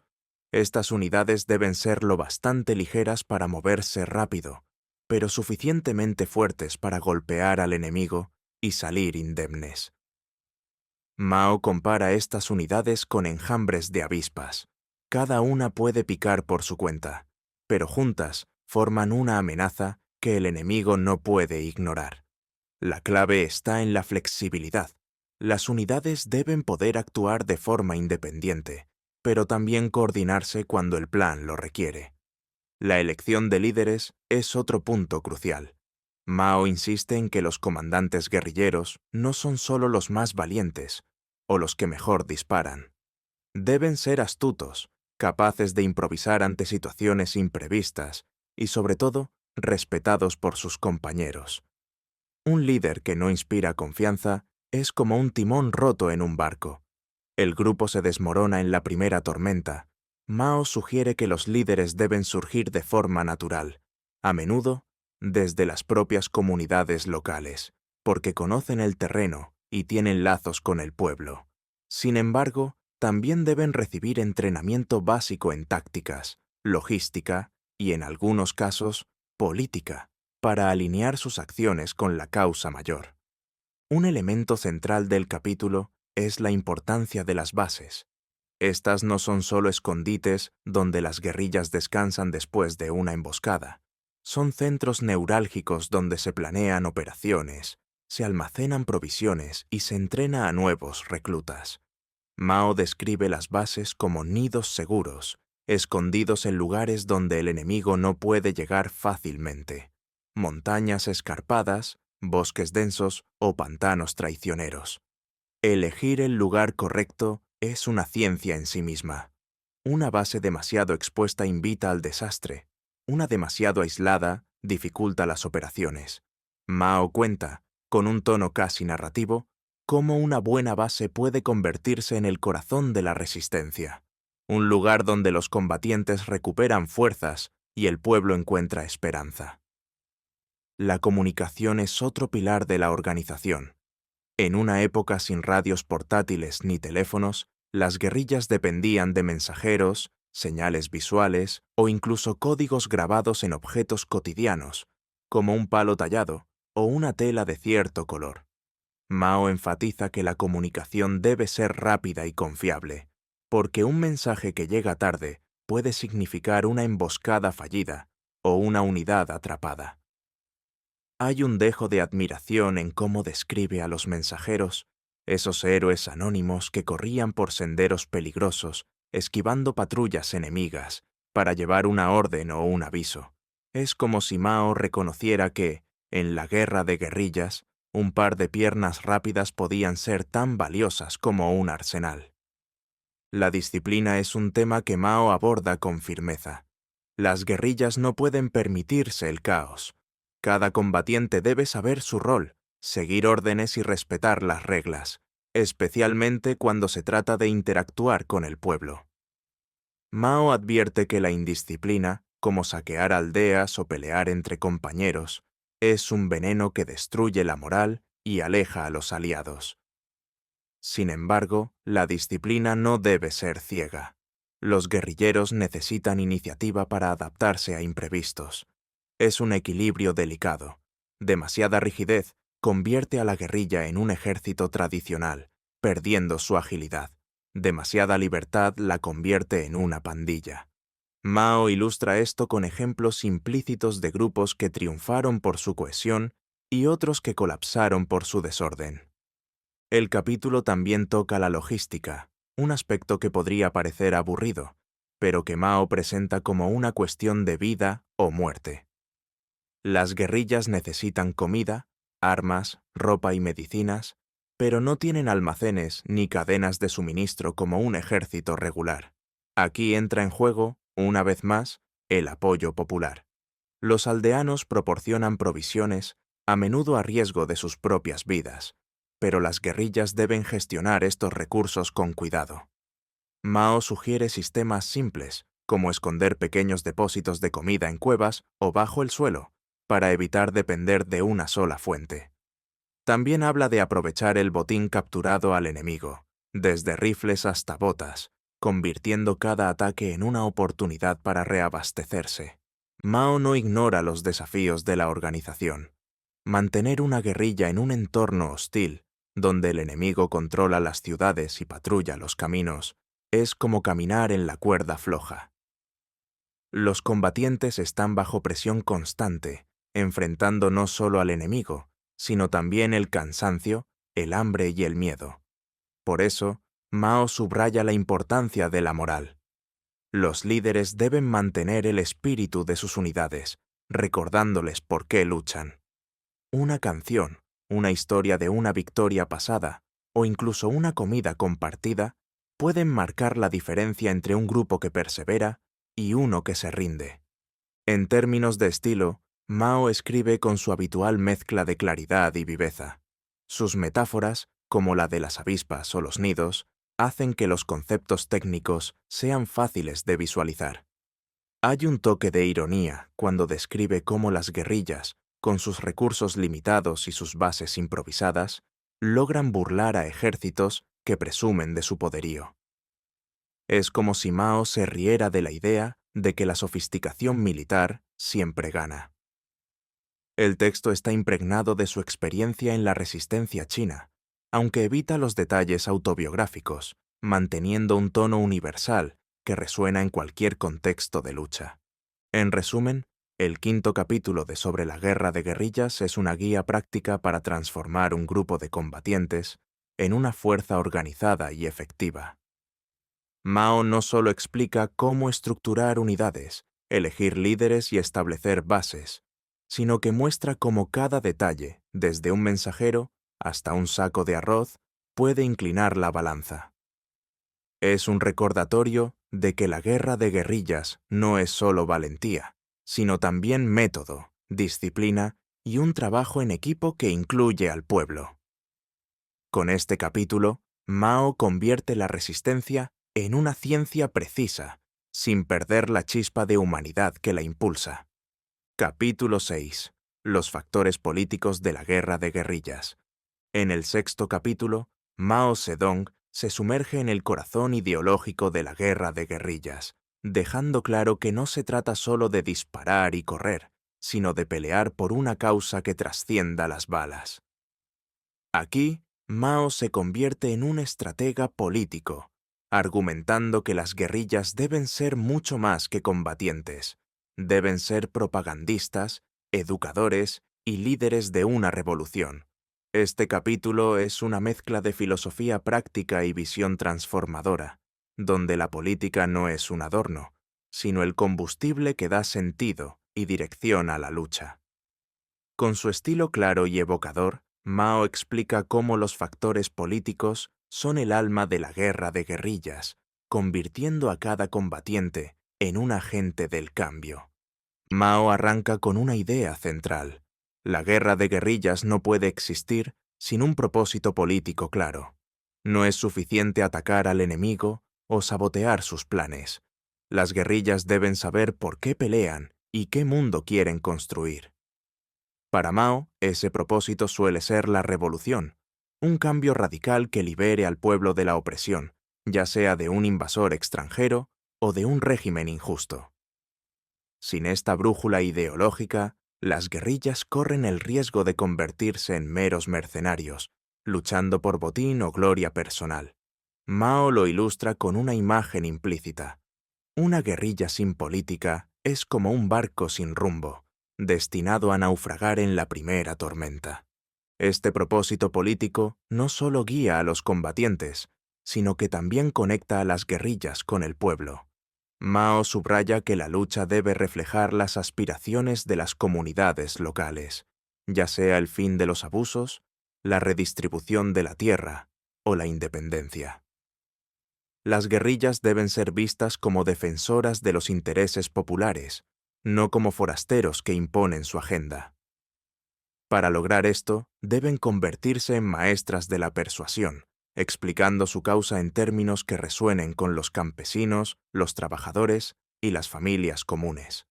Estas unidades deben ser lo bastante ligeras para moverse rápido, pero suficientemente fuertes para golpear al enemigo y salir indemnes. Mao compara estas unidades con enjambres de avispas. Cada una puede picar por su cuenta, pero juntas forman una amenaza que el enemigo no puede ignorar. La clave está en la flexibilidad. Las unidades deben poder actuar de forma independiente, pero también coordinarse cuando el plan lo requiere. La elección de líderes es otro punto crucial. Mao insiste en que los comandantes guerrilleros no son solo los más valientes o los que mejor disparan. Deben ser astutos, capaces de improvisar ante situaciones imprevistas y, sobre todo, respetados por sus compañeros. Un líder que no inspira confianza es como un timón roto en un barco. El grupo se desmorona en la primera tormenta. Mao sugiere que los líderes deben surgir de forma natural, a menudo desde las propias comunidades locales, porque conocen el terreno y tienen lazos con el pueblo. Sin embargo, también deben recibir entrenamiento básico en tácticas, logística y, en algunos casos, política, para alinear sus acciones con la causa mayor. Un elemento central del capítulo es la importancia de las bases. Estas no son solo escondites donde las guerrillas descansan después de una emboscada. Son centros neurálgicos donde se planean operaciones, se almacenan provisiones y se entrena a nuevos reclutas. Mao describe las bases como nidos seguros, escondidos en lugares donde el enemigo no puede llegar fácilmente. Montañas escarpadas, bosques densos o pantanos traicioneros. Elegir el lugar correcto es una ciencia en sí misma. Una base demasiado expuesta invita al desastre. Una demasiado aislada dificulta las operaciones. Mao cuenta, con un tono casi narrativo, cómo una buena base puede convertirse en el corazón de la resistencia. Un lugar donde los combatientes recuperan fuerzas y el pueblo encuentra esperanza. La comunicación es otro pilar de la organización. En una época sin radios portátiles ni teléfonos, las guerrillas dependían de mensajeros, señales visuales o incluso códigos grabados en objetos cotidianos, como un palo tallado o una tela de cierto color. Mao enfatiza que la comunicación debe ser rápida y confiable, porque un mensaje que llega tarde puede significar una emboscada fallida o una unidad atrapada. Hay un dejo de admiración en cómo describe a los mensajeros, esos héroes anónimos que corrían por senderos peligrosos, esquivando patrullas enemigas, para llevar una orden o un aviso. Es como si Mao reconociera que, en la guerra de guerrillas, un par de piernas rápidas podían ser tan valiosas como un arsenal. La disciplina es un tema que Mao aborda con firmeza. Las guerrillas no pueden permitirse el caos. Cada combatiente debe saber su rol, seguir órdenes y respetar las reglas, especialmente cuando se trata de interactuar con el pueblo. Mao advierte que la indisciplina, como saquear aldeas o pelear entre compañeros, es un veneno que destruye la moral y aleja a los aliados. Sin embargo, la disciplina no debe ser ciega. Los guerrilleros necesitan iniciativa para adaptarse a imprevistos. Es un equilibrio delicado. Demasiada rigidez convierte a la guerrilla en un ejército tradicional, perdiendo su agilidad. Demasiada libertad la convierte en una pandilla. Mao ilustra esto con ejemplos implícitos de grupos que triunfaron por su cohesión y otros que colapsaron por su desorden. El capítulo también toca la logística, un aspecto que podría parecer aburrido, pero que Mao presenta como una cuestión de vida o muerte. Las guerrillas necesitan comida, armas, ropa y medicinas, pero no tienen almacenes ni cadenas de suministro como un ejército regular. Aquí entra en juego, una vez más, el apoyo popular. Los aldeanos proporcionan provisiones, a menudo a riesgo de sus propias vidas, pero las guerrillas deben gestionar estos recursos con cuidado. Mao sugiere sistemas simples, como esconder pequeños depósitos de comida en cuevas o bajo el suelo, para evitar depender de una sola fuente. También habla de aprovechar el botín capturado al enemigo, desde rifles hasta botas, convirtiendo cada ataque en una oportunidad para reabastecerse. Mao no ignora los desafíos de la organización. Mantener una guerrilla en un entorno hostil, donde el enemigo controla las ciudades y patrulla los caminos, es como caminar en la cuerda floja. Los combatientes están bajo presión constante, enfrentando no solo al enemigo, sino también el cansancio, el hambre y el miedo. Por eso, Mao subraya la importancia de la moral. Los líderes deben mantener el espíritu de sus unidades, recordándoles por qué luchan. Una canción, una historia de una victoria pasada, o incluso una comida compartida, pueden marcar la diferencia entre un grupo que persevera y uno que se rinde. En términos de estilo, Mao escribe con su habitual mezcla de claridad y viveza. Sus metáforas, como la de las avispas o los nidos, hacen que los conceptos técnicos sean fáciles de visualizar. Hay un toque de ironía cuando describe cómo las guerrillas, con sus recursos limitados y sus bases improvisadas, logran burlar a ejércitos que presumen de su poderío. Es como si Mao se riera de la idea de que la sofisticación militar siempre gana. El texto está impregnado de su experiencia en la resistencia china, aunque evita los detalles autobiográficos, manteniendo un tono universal que resuena en cualquier contexto de lucha. En resumen, el quinto capítulo de Sobre la guerra de guerrillas es una guía práctica para transformar un grupo de combatientes en una fuerza organizada y efectiva. Mao no solo explica cómo estructurar unidades, elegir líderes y establecer bases, sino que muestra cómo cada detalle, desde un mensajero hasta un saco de arroz, puede inclinar la balanza. Es un recordatorio de que la guerra de guerrillas no es solo valentía, sino también método, disciplina y un trabajo en equipo que incluye al pueblo. Con este capítulo, Mao convierte la resistencia en una ciencia precisa, sin perder la chispa de humanidad que la impulsa. Capítulo 6. Los factores políticos de la guerra de guerrillas. En el sexto capítulo, Mao Zedong se sumerge en el corazón ideológico de la guerra de guerrillas, dejando claro que no se trata solo de disparar y correr, sino de pelear por una causa que trascienda las balas. Aquí, Mao se convierte en un estratega político, argumentando que las guerrillas deben ser mucho más que combatientes, deben ser propagandistas, educadores y líderes de una revolución. Este capítulo es una mezcla de filosofía práctica y visión transformadora, donde la política no es un adorno, sino el combustible que da sentido y dirección a la lucha. Con su estilo claro y evocador, Mao explica cómo los factores políticos son el alma de la guerra de guerrillas, convirtiendo a cada combatiente en un agente del cambio. Mao arranca con una idea central. La guerra de guerrillas no puede existir sin un propósito político claro. No es suficiente atacar al enemigo o sabotear sus planes. Las guerrillas deben saber por qué pelean y qué mundo quieren construir. Para Mao, ese propósito suele ser la revolución, un cambio radical que libere al pueblo de la opresión, ya sea de un invasor extranjero o de un régimen injusto. Sin esta brújula ideológica, las guerrillas corren el riesgo de convertirse en meros mercenarios, luchando por botín o gloria personal. Mao lo ilustra con una imagen implícita. Una guerrilla sin política es como un barco sin rumbo, destinado a naufragar en la primera tormenta. Este propósito político no solo guía a los combatientes, sino que también conecta a las guerrillas con el pueblo. Mao subraya que la lucha debe reflejar las aspiraciones de las comunidades locales, ya sea el fin de los abusos, la redistribución de la tierra o la independencia. Las guerrillas deben ser vistas como defensoras de los intereses populares, no como forasteros que imponen su agenda. Para lograr esto, deben convertirse en maestras de la persuasión, explicando su causa en términos que resuenen con los campesinos, los trabajadores y las familias comunes.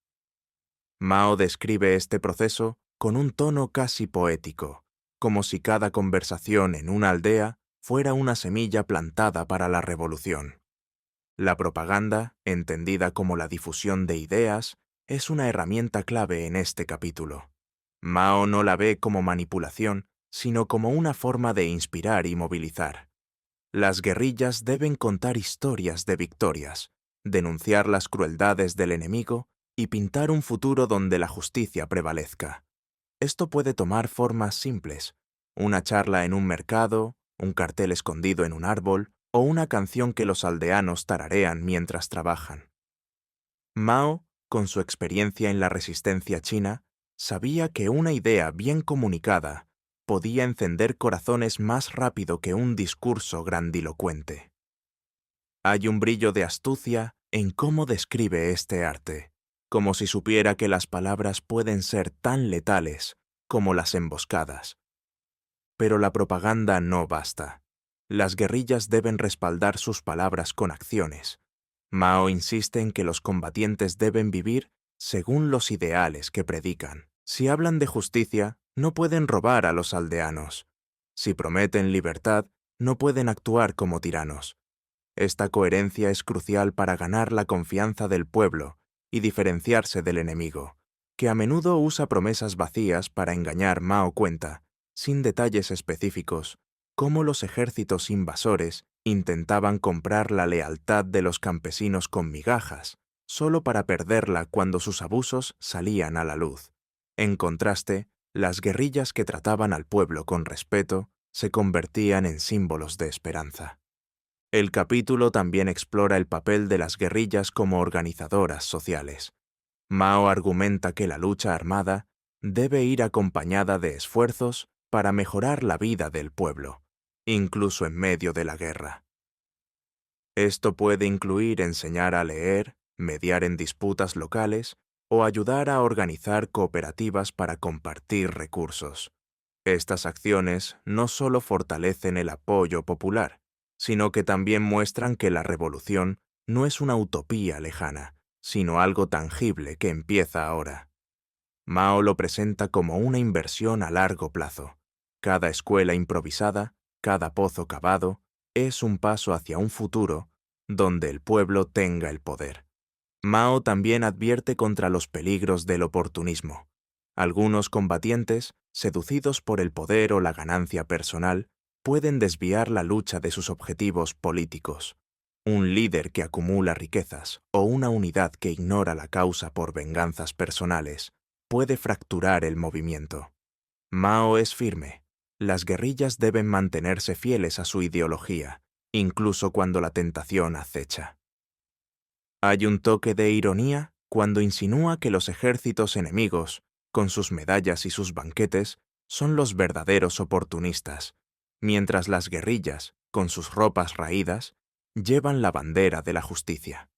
Mao describe este proceso con un tono casi poético, como si cada conversación en una aldea fuera una semilla plantada para la revolución. La propaganda, entendida como la difusión de ideas, es una herramienta clave en este capítulo. Mao no la ve como manipulación, sino como una forma de inspirar y movilizar. Las guerrillas deben contar historias de victorias, denunciar las crueldades del enemigo y pintar un futuro donde la justicia prevalezca. Esto puede tomar formas simples: una charla en un mercado, un cartel escondido en un árbol o una canción que los aldeanos tararean mientras trabajan. Mao, con su experiencia en la resistencia china, sabía que una idea bien comunicada podía encender corazones más rápido que un discurso grandilocuente. Hay un brillo de astucia en cómo describe este arte, como si supiera que las palabras pueden ser tan letales como las emboscadas. Pero la propaganda no basta. Las guerrillas deben respaldar sus palabras con acciones. Mao insiste en que los combatientes deben vivir según los ideales que predican. Si hablan de justicia, no pueden robar a los aldeanos. Si prometen libertad, no pueden actuar como tiranos. Esta coherencia es crucial para ganar la confianza del pueblo y diferenciarse del enemigo, que a menudo usa promesas vacías para engañar. Mao cuenta, sin detalles específicos, cómo los ejércitos invasores intentaban comprar la lealtad de los campesinos con migajas, solo para perderla cuando sus abusos salían a la luz. En contraste, las guerrillas que trataban al pueblo con respeto se convertían en símbolos de esperanza. El capítulo también explora el papel de las guerrillas como organizadoras sociales. Mao argumenta que la lucha armada debe ir acompañada de esfuerzos para mejorar la vida del pueblo, incluso en medio de la guerra. Esto puede incluir enseñar a leer, mediar en disputas locales o ayudar a organizar cooperativas para compartir recursos. Estas acciones no solo fortalecen el apoyo popular, sino que también muestran que la revolución no es una utopía lejana, sino algo tangible que empieza ahora. Mao lo presenta como una inversión a largo plazo. Cada escuela improvisada, cada pozo cavado, es un paso hacia un futuro donde el pueblo tenga el poder. Mao también advierte contra los peligros del oportunismo. Algunos combatientes seducidos por el poder o la ganancia personal, pueden desviar la lucha de sus objetivos políticos. Un líder que acumula riquezas o una unidad que ignora la causa por venganzas personales puede fracturar el movimiento. Mao es firme. Las guerrillas deben mantenerse fieles a su ideología, incluso cuando la tentación acecha. Hay un toque de ironía cuando insinúa que los ejércitos enemigos, con sus medallas y sus banquetes, son los verdaderos oportunistas, mientras las guerrillas, con sus ropas raídas, llevan la bandera de la justicia.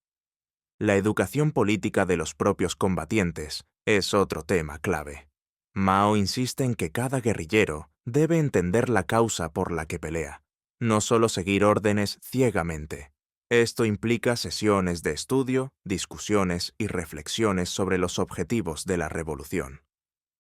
La educación política de los propios combatientes es otro tema clave. Mao insiste en que cada guerrillero debe entender la causa por la que pelea, no solo seguir órdenes ciegamente. Esto implica sesiones de estudio, discusiones y reflexiones sobre los objetivos de la revolución.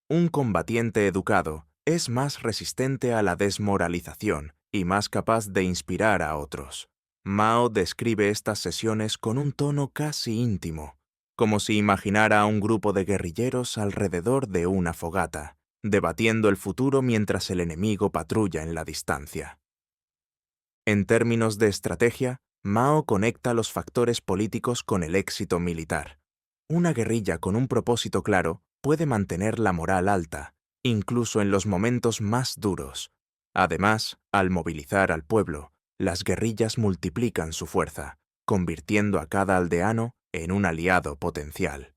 Un combatiente educado es más resistente a la desmoralización y más capaz de inspirar a otros. Mao describe estas sesiones con un tono casi íntimo, como si imaginara a un grupo de guerrilleros alrededor de una fogata, debatiendo el futuro mientras el enemigo patrulla en la distancia. En términos de estrategia, Mao conecta los factores políticos con el éxito militar. Una guerrilla con un propósito claro puede mantener la moral alta, incluso en los momentos más duros. Además, al movilizar al pueblo, las guerrillas multiplican su fuerza, convirtiendo a cada aldeano en un aliado potencial.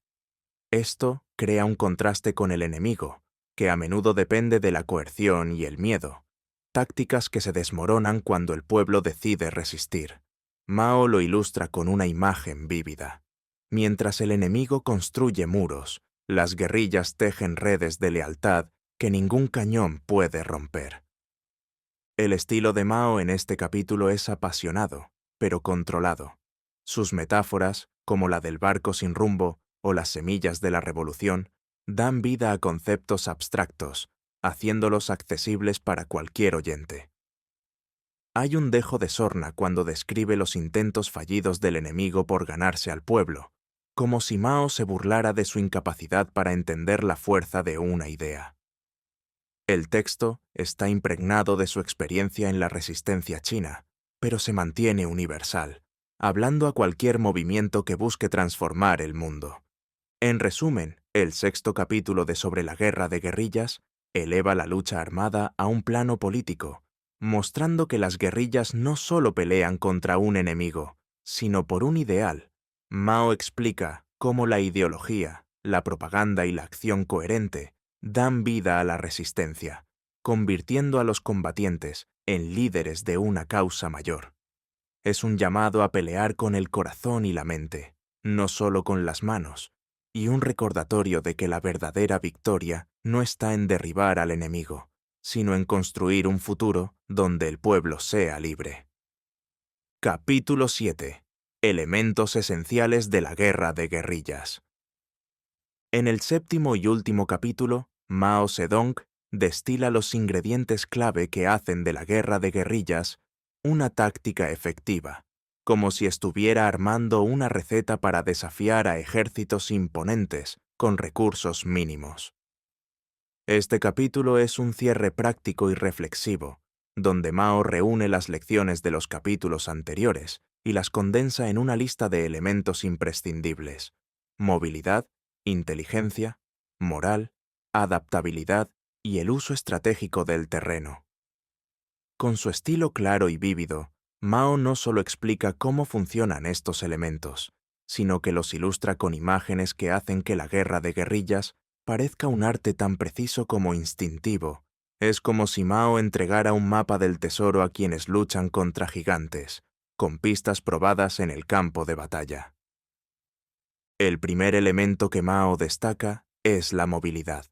Esto crea un contraste con el enemigo, que a menudo depende de la coerción y el miedo, tácticas que se desmoronan cuando el pueblo decide resistir. Mao lo ilustra con una imagen vívida. Mientras el enemigo construye muros, las guerrillas tejen redes de lealtad que ningún cañón puede romper. El estilo de Mao en este capítulo es apasionado, pero controlado. Sus metáforas, como la del barco sin rumbo o las semillas de la revolución, dan vida a conceptos abstractos, haciéndolos accesibles para cualquier oyente. Hay un dejo de sorna cuando describe los intentos fallidos del enemigo por ganarse al pueblo, como si Mao se burlara de su incapacidad para entender la fuerza de una idea. El texto está impregnado de su experiencia en la resistencia china, pero se mantiene universal, hablando a cualquier movimiento que busque transformar el mundo. En resumen, el sexto capítulo de Sobre la guerra de guerrillas eleva la lucha armada a un plano político, mostrando que las guerrillas no solo pelean contra un enemigo, sino por un ideal. Mao explica cómo la ideología, la propaganda y la acción coherente dan vida a la resistencia, convirtiendo a los combatientes en líderes de una causa mayor. Es un llamado a pelear con el corazón y la mente, no solo con las manos, y un recordatorio de que la verdadera victoria no está en derribar al enemigo, sino en construir un futuro donde el pueblo sea libre. Capítulo 7. Elementos esenciales de la guerra de guerrillas. En el séptimo y último capítulo, Mao Zedong destila los ingredientes clave que hacen de la guerra de guerrillas una táctica efectiva, como si estuviera armando una receta para desafiar a ejércitos imponentes con recursos mínimos. Este capítulo es un cierre práctico y reflexivo, donde Mao reúne las lecciones de los capítulos anteriores y las condensa en una lista de elementos imprescindibles: movilidad, inteligencia, moral, adaptabilidad y el uso estratégico del terreno. Con su estilo claro y vívido, Mao no solo explica cómo funcionan estos elementos, sino que los ilustra con imágenes que hacen que la guerra de guerrillas parezca un arte tan preciso como instintivo. Es como si Mao entregara un mapa del tesoro a quienes luchan contra gigantes, con pistas probadas en el campo de batalla. El primer elemento que Mao destaca es la movilidad.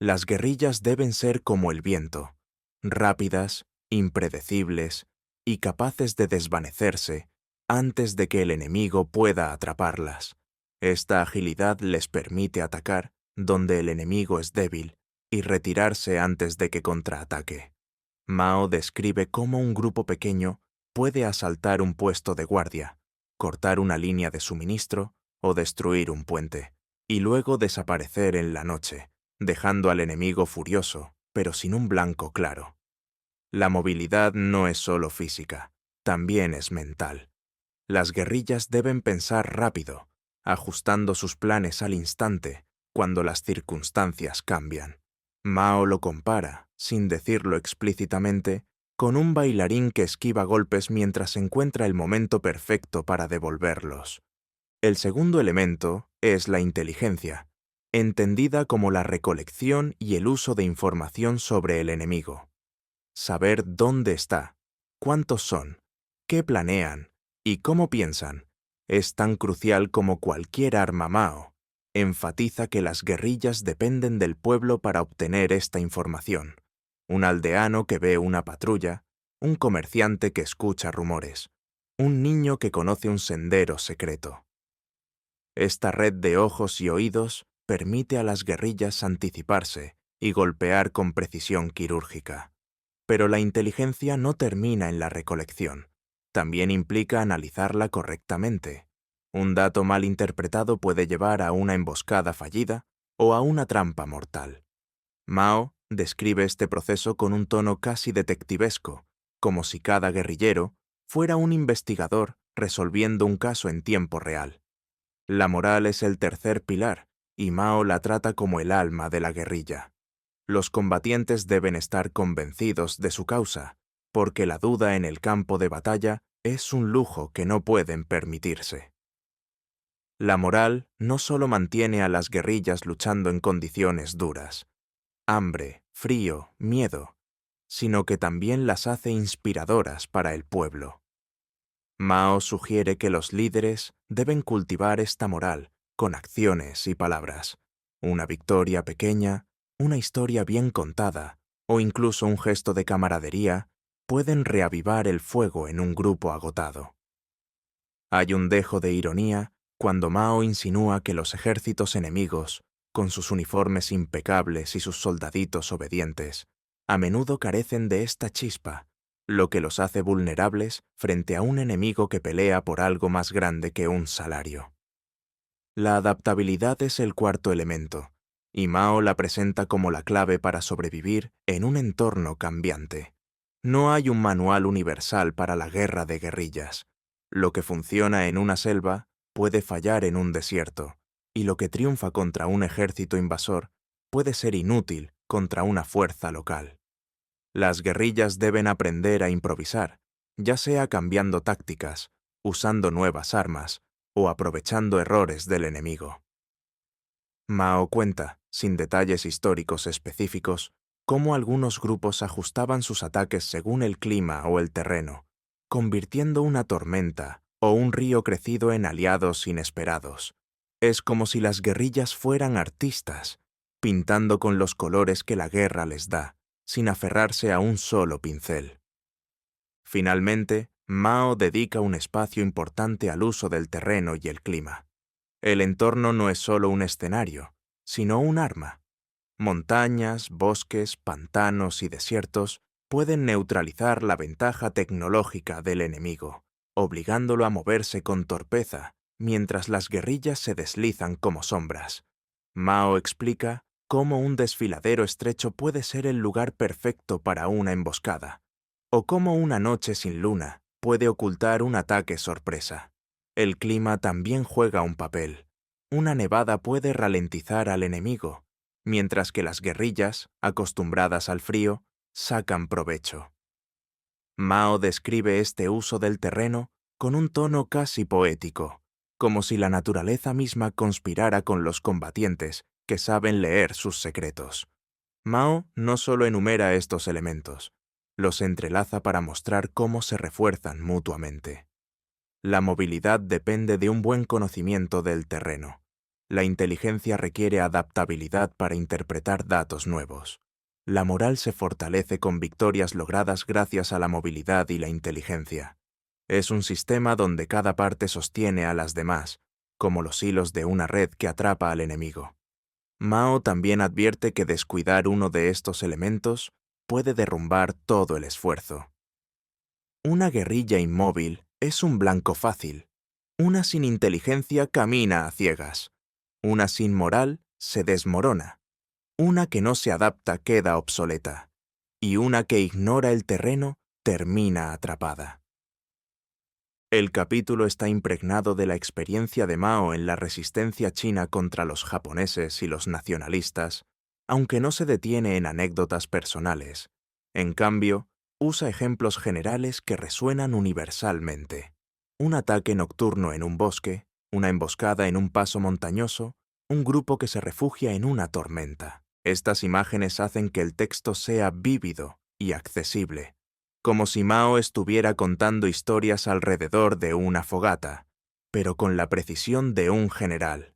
Las guerrillas deben ser como el viento, rápidas, impredecibles y capaces de desvanecerse antes de que el enemigo pueda atraparlas. Esta agilidad les permite atacar donde el enemigo es débil y retirarse antes de que contraataque. Mao describe cómo un grupo pequeño puede asaltar un puesto de guardia, cortar una línea de suministro o destruir un puente, y luego desaparecer en la noche, dejando al enemigo furioso, pero sin un blanco claro. La movilidad no es solo física, también es mental. Las guerrillas deben pensar rápido, ajustando sus planes al instante cuando las circunstancias cambian. Mao lo compara, sin decirlo explícitamente, con un bailarín que esquiva golpes mientras encuentra el momento perfecto para devolverlos. El segundo elemento es la inteligencia, entendida como la recolección y el uso de información sobre el enemigo. Saber dónde está, cuántos son, qué planean y cómo piensan es tan crucial como cualquier arma Mao. Enfatiza que las guerrillas dependen del pueblo para obtener esta información. Un aldeano que ve una patrulla, un comerciante que escucha rumores, un niño que conoce un sendero secreto. Esta red de ojos y oídos permite a las guerrillas anticiparse y golpear con precisión quirúrgica. Pero la inteligencia no termina en la recolección. También implica analizarla correctamente. Un dato mal interpretado puede llevar a una emboscada fallida o a una trampa mortal. Mao describe este proceso con un tono casi detectivesco, como si cada guerrillero fuera un investigador resolviendo un caso en tiempo real. La moral es el tercer pilar, y Mao la trata como el alma de la guerrilla. Los combatientes deben estar convencidos de su causa, porque la duda en el campo de batalla es un lujo que no pueden permitirse. La moral no solo mantiene a las guerrillas luchando en condiciones duras, hambre, frío, miedo, sino que también las hace inspiradoras para el pueblo. Mao sugiere que los líderes deben cultivar esta moral con acciones y palabras. Una victoria pequeña, una historia bien contada o incluso un gesto de camaradería pueden reavivar el fuego en un grupo agotado. Hay un dejo de ironía cuando Mao insinúa que los ejércitos enemigos, con sus uniformes impecables y sus soldaditos obedientes, a menudo carecen de esta chispa, lo que los hace vulnerables frente a un enemigo que pelea por algo más grande que un salario. La adaptabilidad es el cuarto elemento, y Mao la presenta como la clave para sobrevivir en un entorno cambiante. No hay un manual universal para la guerra de guerrillas. Lo que funciona en una selva puede fallar en un desierto, y lo que triunfa contra un ejército invasor puede ser inútil contra una fuerza local. Las guerrillas deben aprender a improvisar, ya sea cambiando tácticas, usando nuevas armas o aprovechando errores del enemigo. Mao cuenta, sin detalles históricos específicos, cómo algunos grupos ajustaban sus ataques según el clima o el terreno, convirtiendo una tormenta o un río crecido en aliados inesperados. Es como si las guerrillas fueran artistas, pintando con los colores que la guerra les da, sin aferrarse a un solo pincel. Finalmente, Mao dedica un espacio importante al uso del terreno y el clima. El entorno no es solo un escenario, sino un arma. Montañas, bosques, pantanos y desiertos pueden neutralizar la ventaja tecnológica del enemigo, obligándolo a moverse con torpeza, mientras las guerrillas se deslizan como sombras. Mao explica cómo un desfiladero estrecho puede ser el lugar perfecto para una emboscada, o cómo una noche sin luna puede ocultar un ataque sorpresa. El clima también juega un papel. Una nevada puede ralentizar al enemigo, mientras que las guerrillas, acostumbradas al frío, sacan provecho. Mao describe este uso del terreno con un tono casi poético, como si la naturaleza misma conspirara con los combatientes que saben leer sus secretos. Mao no solo enumera estos elementos, los entrelaza para mostrar cómo se refuerzan mutuamente. La movilidad depende de un buen conocimiento del terreno. La inteligencia requiere adaptabilidad para interpretar datos nuevos. La moral se fortalece con victorias logradas gracias a la movilidad y la inteligencia. Es un sistema donde cada parte sostiene a las demás, como los hilos de una red que atrapa al enemigo. Mao también advierte que descuidar uno de estos elementos puede derrumbar todo el esfuerzo. Una guerrilla inmóvil es un blanco fácil. Una sin inteligencia camina a ciegas. Una sin moral se desmorona. Una que no se adapta queda obsoleta, y una que ignora el terreno termina atrapada. El capítulo está impregnado de la experiencia de Mao en la resistencia china contra los japoneses y los nacionalistas, aunque no se detiene en anécdotas personales. En cambio, usa ejemplos generales que resuenan universalmente. Un ataque nocturno en un bosque, una emboscada en un paso montañoso, un grupo que se refugia en una tormenta. Estas imágenes hacen que el texto sea vívido y accesible, como si Mao estuviera contando historias alrededor de una fogata, pero con la precisión de un general.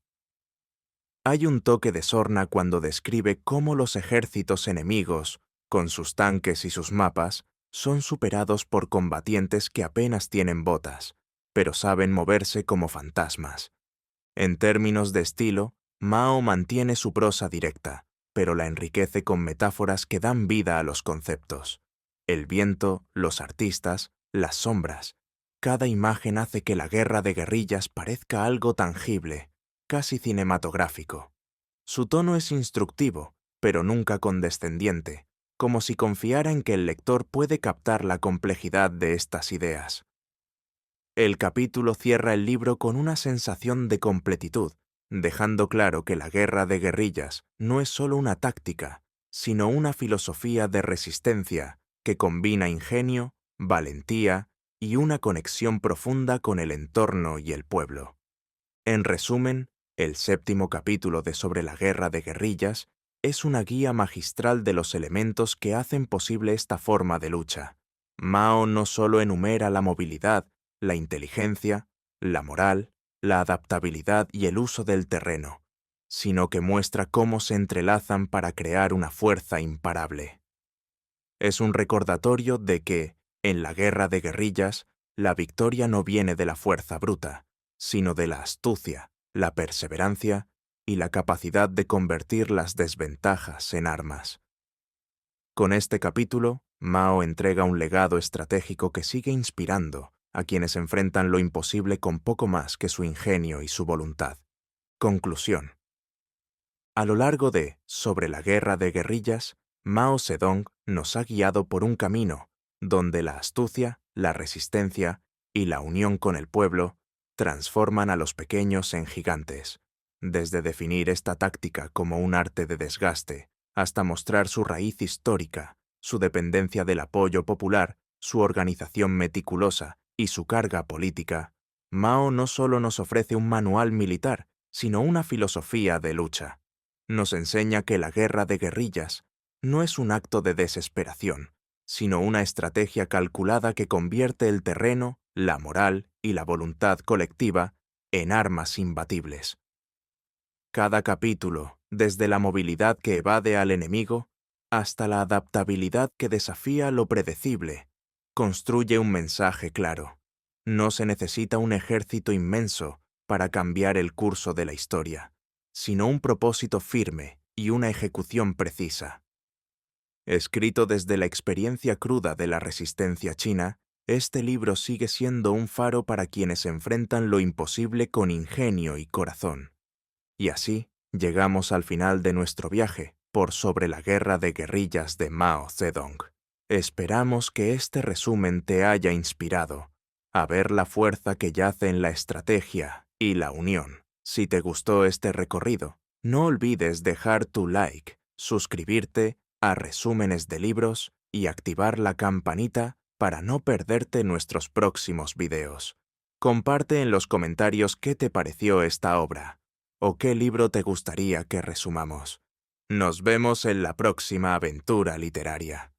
Hay un toque de sorna cuando describe cómo los ejércitos enemigos, con sus tanques y sus mapas, son superados por combatientes que apenas tienen botas, pero saben moverse como fantasmas. En términos de estilo, Mao mantiene su prosa directa, pero la enriquece con metáforas que dan vida a los conceptos. El viento, los artistas, las sombras. Cada imagen hace que la guerra de guerrillas parezca algo tangible, casi cinematográfico. Su tono es instructivo, pero nunca condescendiente, como si confiara en que el lector puede captar la complejidad de estas ideas. El capítulo cierra el libro con una sensación de completitud, dejando claro que la guerra de guerrillas no es solo una táctica, sino una filosofía de resistencia que combina ingenio, valentía y una conexión profunda con el entorno y el pueblo. En resumen, el 7º capítulo de Sobre la guerra de guerrillas es una guía magistral de los elementos que hacen posible esta forma de lucha. Mao no solo enumera la movilidad, la inteligencia, la moral, la adaptabilidad y el uso del terreno, sino que muestra cómo se entrelazan para crear una fuerza imparable. Es un recordatorio de que, en la guerra de guerrillas, la victoria no viene de la fuerza bruta, sino de la astucia, la perseverancia y la capacidad de convertir las desventajas en armas. Con este capítulo, Mao entrega un legado estratégico que sigue inspirando a quienes enfrentan lo imposible con poco más que su ingenio y su voluntad. Conclusión. A lo largo de Sobre la guerra de guerrillas, Mao Zedong nos ha guiado por un camino donde la astucia, la resistencia y la unión con el pueblo transforman a los pequeños en gigantes, desde definir esta táctica como un arte de desgaste hasta mostrar su raíz histórica, su dependencia del apoyo popular, su organización meticulosa y su carga política. Mao no solo nos ofrece un manual militar, sino una filosofía de lucha. Nos enseña que la guerra de guerrillas no es un acto de desesperación, sino una estrategia calculada que convierte el terreno, la moral y la voluntad colectiva en armas imbatibles. Cada capítulo, desde la movilidad que evade al enemigo hasta la adaptabilidad que desafía lo predecible, construye un mensaje claro. No se necesita un ejército inmenso para cambiar el curso de la historia, sino un propósito firme y una ejecución precisa. Escrito desde la experiencia cruda de la resistencia china, este libro sigue siendo un faro para quienes enfrentan lo imposible con ingenio y corazón. Y así, llegamos al final de nuestro viaje por Sobre la guerra de guerrillas de Mao Zedong. Esperamos que este resumen te haya inspirado a ver la fuerza que yace en la estrategia y la unión. Si te gustó este recorrido, no olvides dejar tu like, suscribirte a Resúmenes de Libros y activar la campanita para no perderte nuestros próximos videos. Comparte en los comentarios qué te pareció esta obra o qué libro te gustaría que resumamos. Nos vemos en la próxima aventura literaria.